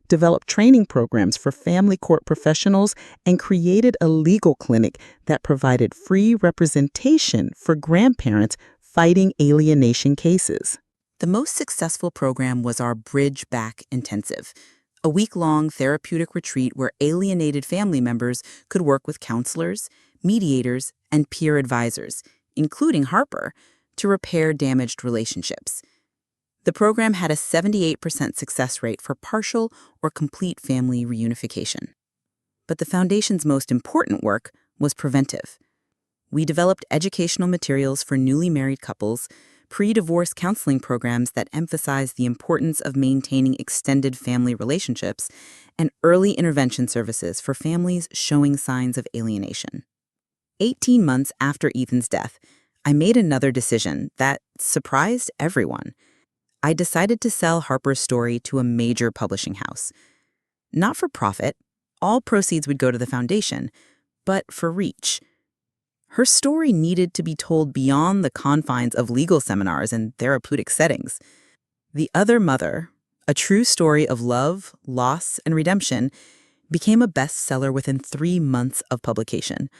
developed training programs for family court professionals, and created a legal clinic that provided free representation for grandparents fighting alienation cases. The most successful program was our Bridge Back Intensive, a week-long therapeutic retreat where alienated family members could work with counselors, mediators, and peer advisors, including Harper, to repair damaged relationships. The program had a 78% success rate for partial or complete family reunification. But the Foundation's most important work was preventive. We developed educational materials for newly married couples, pre-divorce counseling programs that emphasize the importance of maintaining extended family relationships, and early intervention services for families showing signs of alienation. 18 months after Ethan's death, I made another decision that surprised everyone. I decided to sell Harper's story to a major publishing house. Not for profit, all proceeds would go to the Foundation, but for reach. Her story needed to be told beyond the confines of legal seminars and therapeutic settings. The Other Mother, a true story of love, loss, and redemption, became a bestseller within 3 months of publication.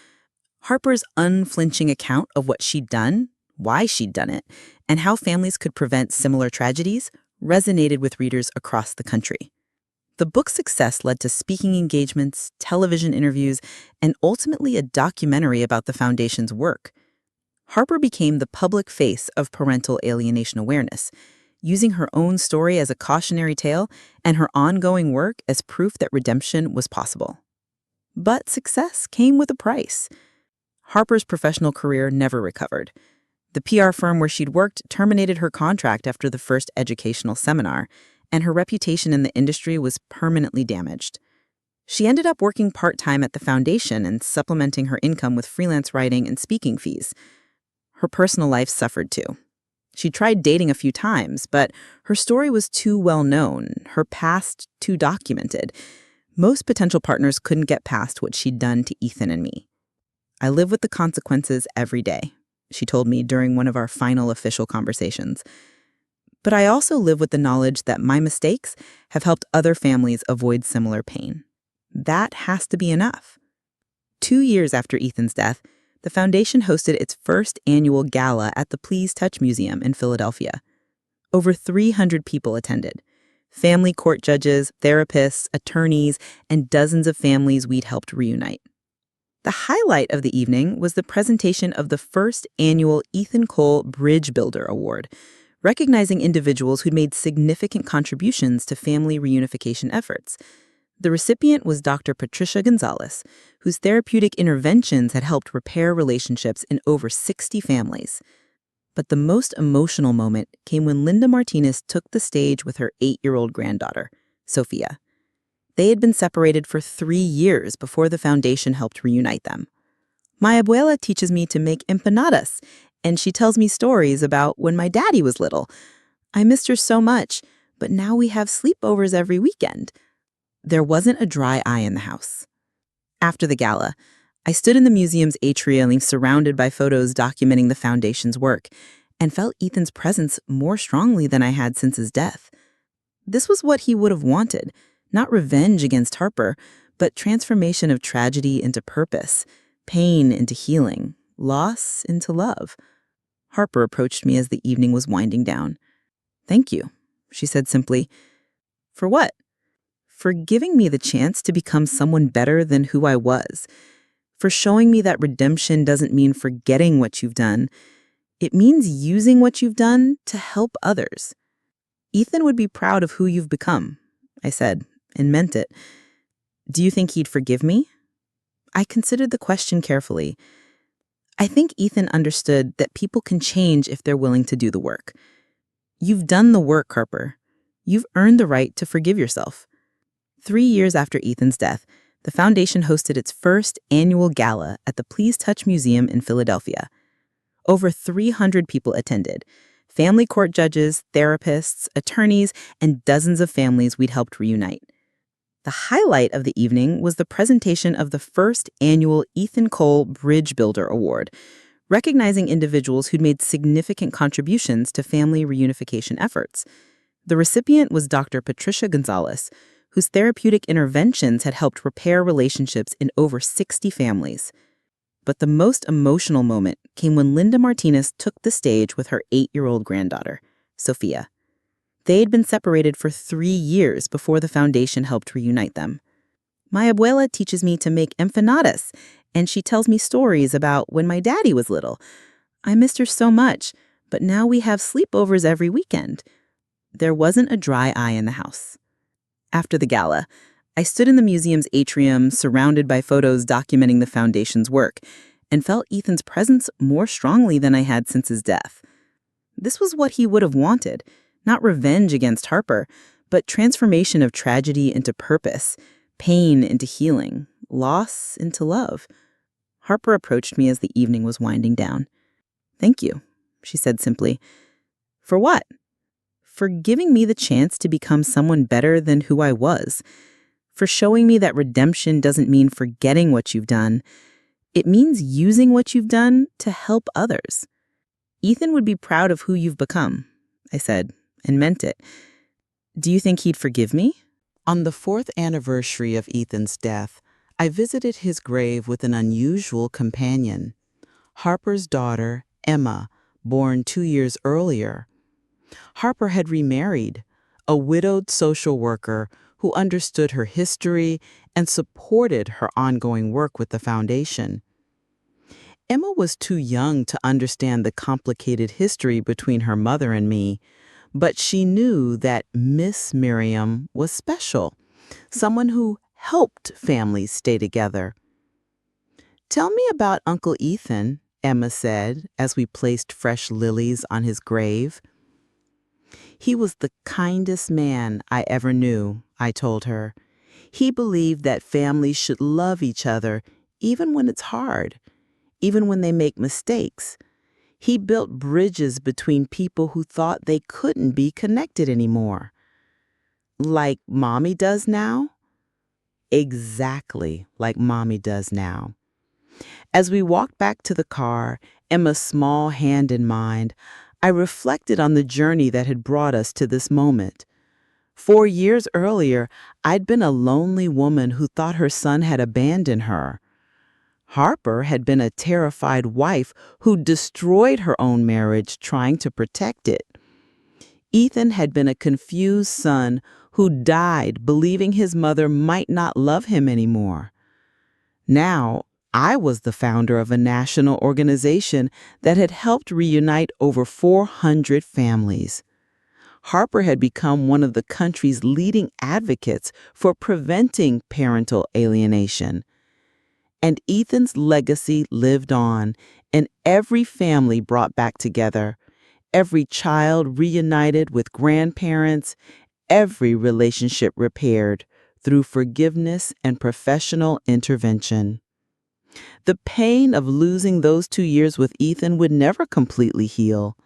Harper's unflinching account of what she'd done, why she'd done it, and how families could prevent similar tragedies resonated with readers across the country. The book's success led to speaking engagements, television interviews, and ultimately a documentary about the Foundation's work. Harper became the public face of parental alienation awareness, using her own story as a cautionary tale and her ongoing work as proof that redemption was possible. But success came with a price. Harper's professional career never recovered. The PR firm where she'd worked terminated her contract after the first educational seminar, and her reputation in the industry was permanently damaged. She ended up working part-time at the Foundation and supplementing her income with freelance writing and speaking fees. Her personal life suffered too. She tried dating a few times, but her story was too well known, her past too documented. Most potential partners couldn't get past what she'd done to Ethan and me. "I live with the consequences every day," she told me during one of our final official conversations. "But I also live with the knowledge that my mistakes have helped other families avoid similar pain. That has to be enough." 2 years after Ethan's death, the Foundation hosted its first annual gala at the Please Touch Museum in Philadelphia. Over 300 people attended. Family court judges, therapists, attorneys, and dozens of families we'd helped reunite. The highlight of the evening was the presentation of the first annual Ethan Cole Bridge Builder Award, recognizing individuals who'd made significant contributions to family reunification efforts. The recipient was Dr. Patricia Gonzalez, whose therapeutic interventions had helped repair relationships in over 60 families. But the most emotional moment came when Linda Martinez took the stage with her 8-year-old granddaughter, Sophia. They had been separated for 3 years before the Foundation helped reunite them. "My abuela teaches me to make empanadas, and she tells me stories about when my daddy was little. I missed her so much, but now we have sleepovers every weekend." There wasn't a dry eye in the house. After the gala, I stood in the museum's atrium surrounded by photos documenting the Foundation's work and felt Ethan's presence more strongly than I had since his death. This was what he would have wanted, not revenge against Harper, but transformation of tragedy into purpose, pain into healing, loss into love. Harper approached me as the evening was winding down. "Thank you," she said simply. "For what?" "For giving me the chance to become someone better than who I was. For showing me that redemption doesn't mean forgetting what you've done. It means using what you've done to help others. Ethan would be proud of who you've become," I said, and meant it. "Do you think he'd forgive me?" I considered the question carefully. I think Ethan understood that people can change if they're willing to do the work. You've done the work, Harper. You've earned the right to forgive yourself. 3 years after Ethan's death, the Foundation hosted its first annual gala at the Please Touch Museum in Philadelphia. Over 300 people attended. Family court judges, therapists, attorneys, and dozens of families we'd helped reunite. The highlight of the evening was the presentation of the first annual Ethan Cole Bridge Builder Award, recognizing individuals who'd made significant contributions to family reunification efforts. The recipient was Dr. Patricia Gonzalez, whose therapeutic interventions had helped repair relationships in over 60 families. But the most emotional moment came when Linda Martinez took the stage with her 8-year-old granddaughter, Sophia. They had been separated for 3 years before the Foundation helped reunite them. My abuela teaches me to make empanadas, and she tells me stories about when my daddy was little. I missed her so much, but now we have sleepovers every weekend. There wasn't a dry eye in the house. After the gala, I stood in the museum's atrium, surrounded by photos documenting the foundation's work, and felt Ethan's presence more strongly than I had since his death. This was what he would have wanted, not revenge against Harper, but transformation of tragedy into purpose, pain into healing, loss into love. Harper approached me as the evening was winding down. "Thank you," she said simply. "For what?" "For giving me the chance to become someone better than who I was. For showing me that redemption doesn't mean forgetting what you've done. It means using what you've done to help others. Ethan would be proud of who you've become," I said, and meant it. "Do you think he'd forgive me?" On the 4th anniversary of Ethan's death, I visited his grave with an unusual companion, Harper's daughter, Emma, born 2 years earlier. Harper had remarried, a widowed social worker who understood her history and supported her ongoing work with the foundation. Emma was too young to understand the complicated history between her mother and me, but she knew that Miss Miriam was special, someone who helped families stay together. "Tell me about Uncle Ethan," Emma said as we placed fresh lilies on his grave. "He was the kindest man I ever knew," I told her. "He believed that families should love each other even when it's hard, even when they make mistakes. He built bridges between people who thought they couldn't be connected anymore." "Like Mommy does now?" "Exactly like Mommy does now." As we walked back to the car, Emma's small hand in mine, I reflected on the journey that had brought us to this moment. 4 years earlier, I'd been a lonely woman who thought her son had abandoned her. Harper had been a terrified wife who destroyed her own marriage trying to protect it. Ethan had been a confused son who died believing his mother might not love him anymore. Now, I was the founder of a national organization that had helped reunite over 400 families. Harper had become one of the country's leading advocates for preventing parental alienation. And Ethan's legacy lived on, and every family brought back together, every child reunited with grandparents, every relationship repaired through forgiveness and professional intervention. The pain of losing those 2 years with Ethan would never completely heal.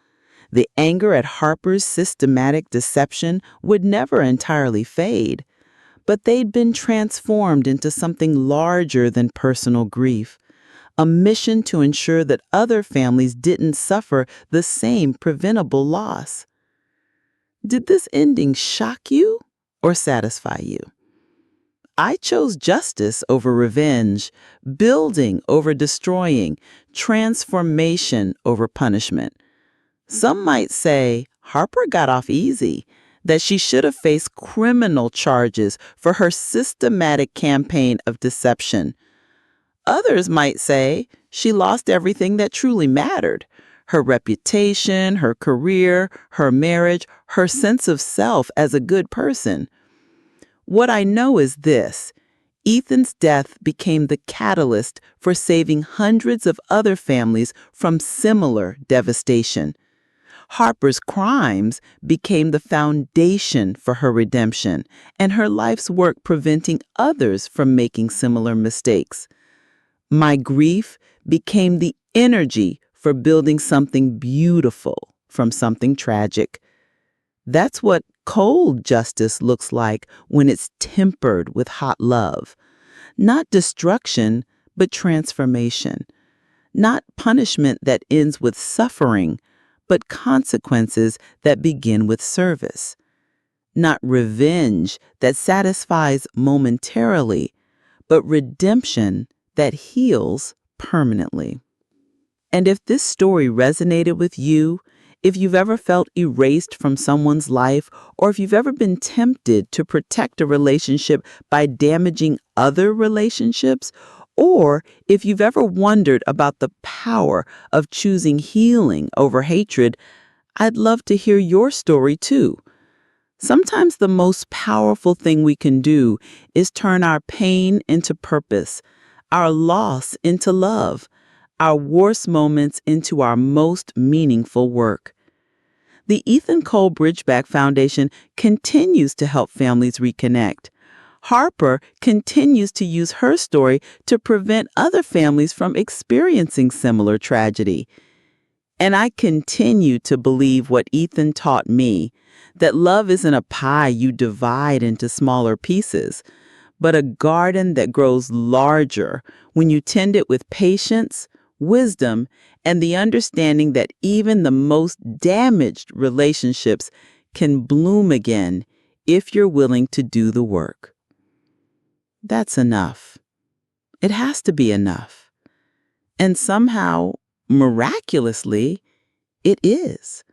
The anger at Harper's systematic deception would never entirely fade. But they'd been transformed into something larger than personal grief, a mission to ensure that other families didn't suffer the same preventable loss. Did this ending shock you or satisfy you? I chose justice over revenge, building over destroying, transformation over punishment. Some might say Harper got off easy, that she should have faced criminal charges for her systematic campaign of deception. Others might say she lost everything that truly mattered: her reputation, her career, her marriage, her sense of self as a good person. What I know is this: Ethan's death became the catalyst for saving hundreds of other families from similar devastation. Harper's crimes became the foundation for her redemption and her life's work preventing others from making similar mistakes. My grief became the energy for building something beautiful from something tragic. That's what cold justice looks like when it's tempered with hot love. Not destruction, but transformation. Not punishment that ends with suffering, but consequences that begin with service. Not revenge that satisfies momentarily, but redemption that heals permanently. And if this story resonated with you, if you've ever felt erased from someone's life, or if you've ever been tempted to protect a relationship by damaging other relationships, or if you've ever wondered about the power of choosing healing over hatred, I'd love to hear your story too. Sometimes the most powerful thing we can do is turn our pain into purpose, our loss into love, our worst moments into our most meaningful work. The Ethan Cole Bridgeback Foundation continues to help families reconnect. Harper continues to use her story to prevent other families from experiencing similar tragedy. And I continue to believe what Ethan taught me, that love isn't a pie you divide into smaller pieces, but a garden that grows larger when you tend it with patience, wisdom, and the understanding that even the most damaged relationships can bloom again if you're willing to do the work. That's enough. It has to be enough. And somehow, miraculously, it is.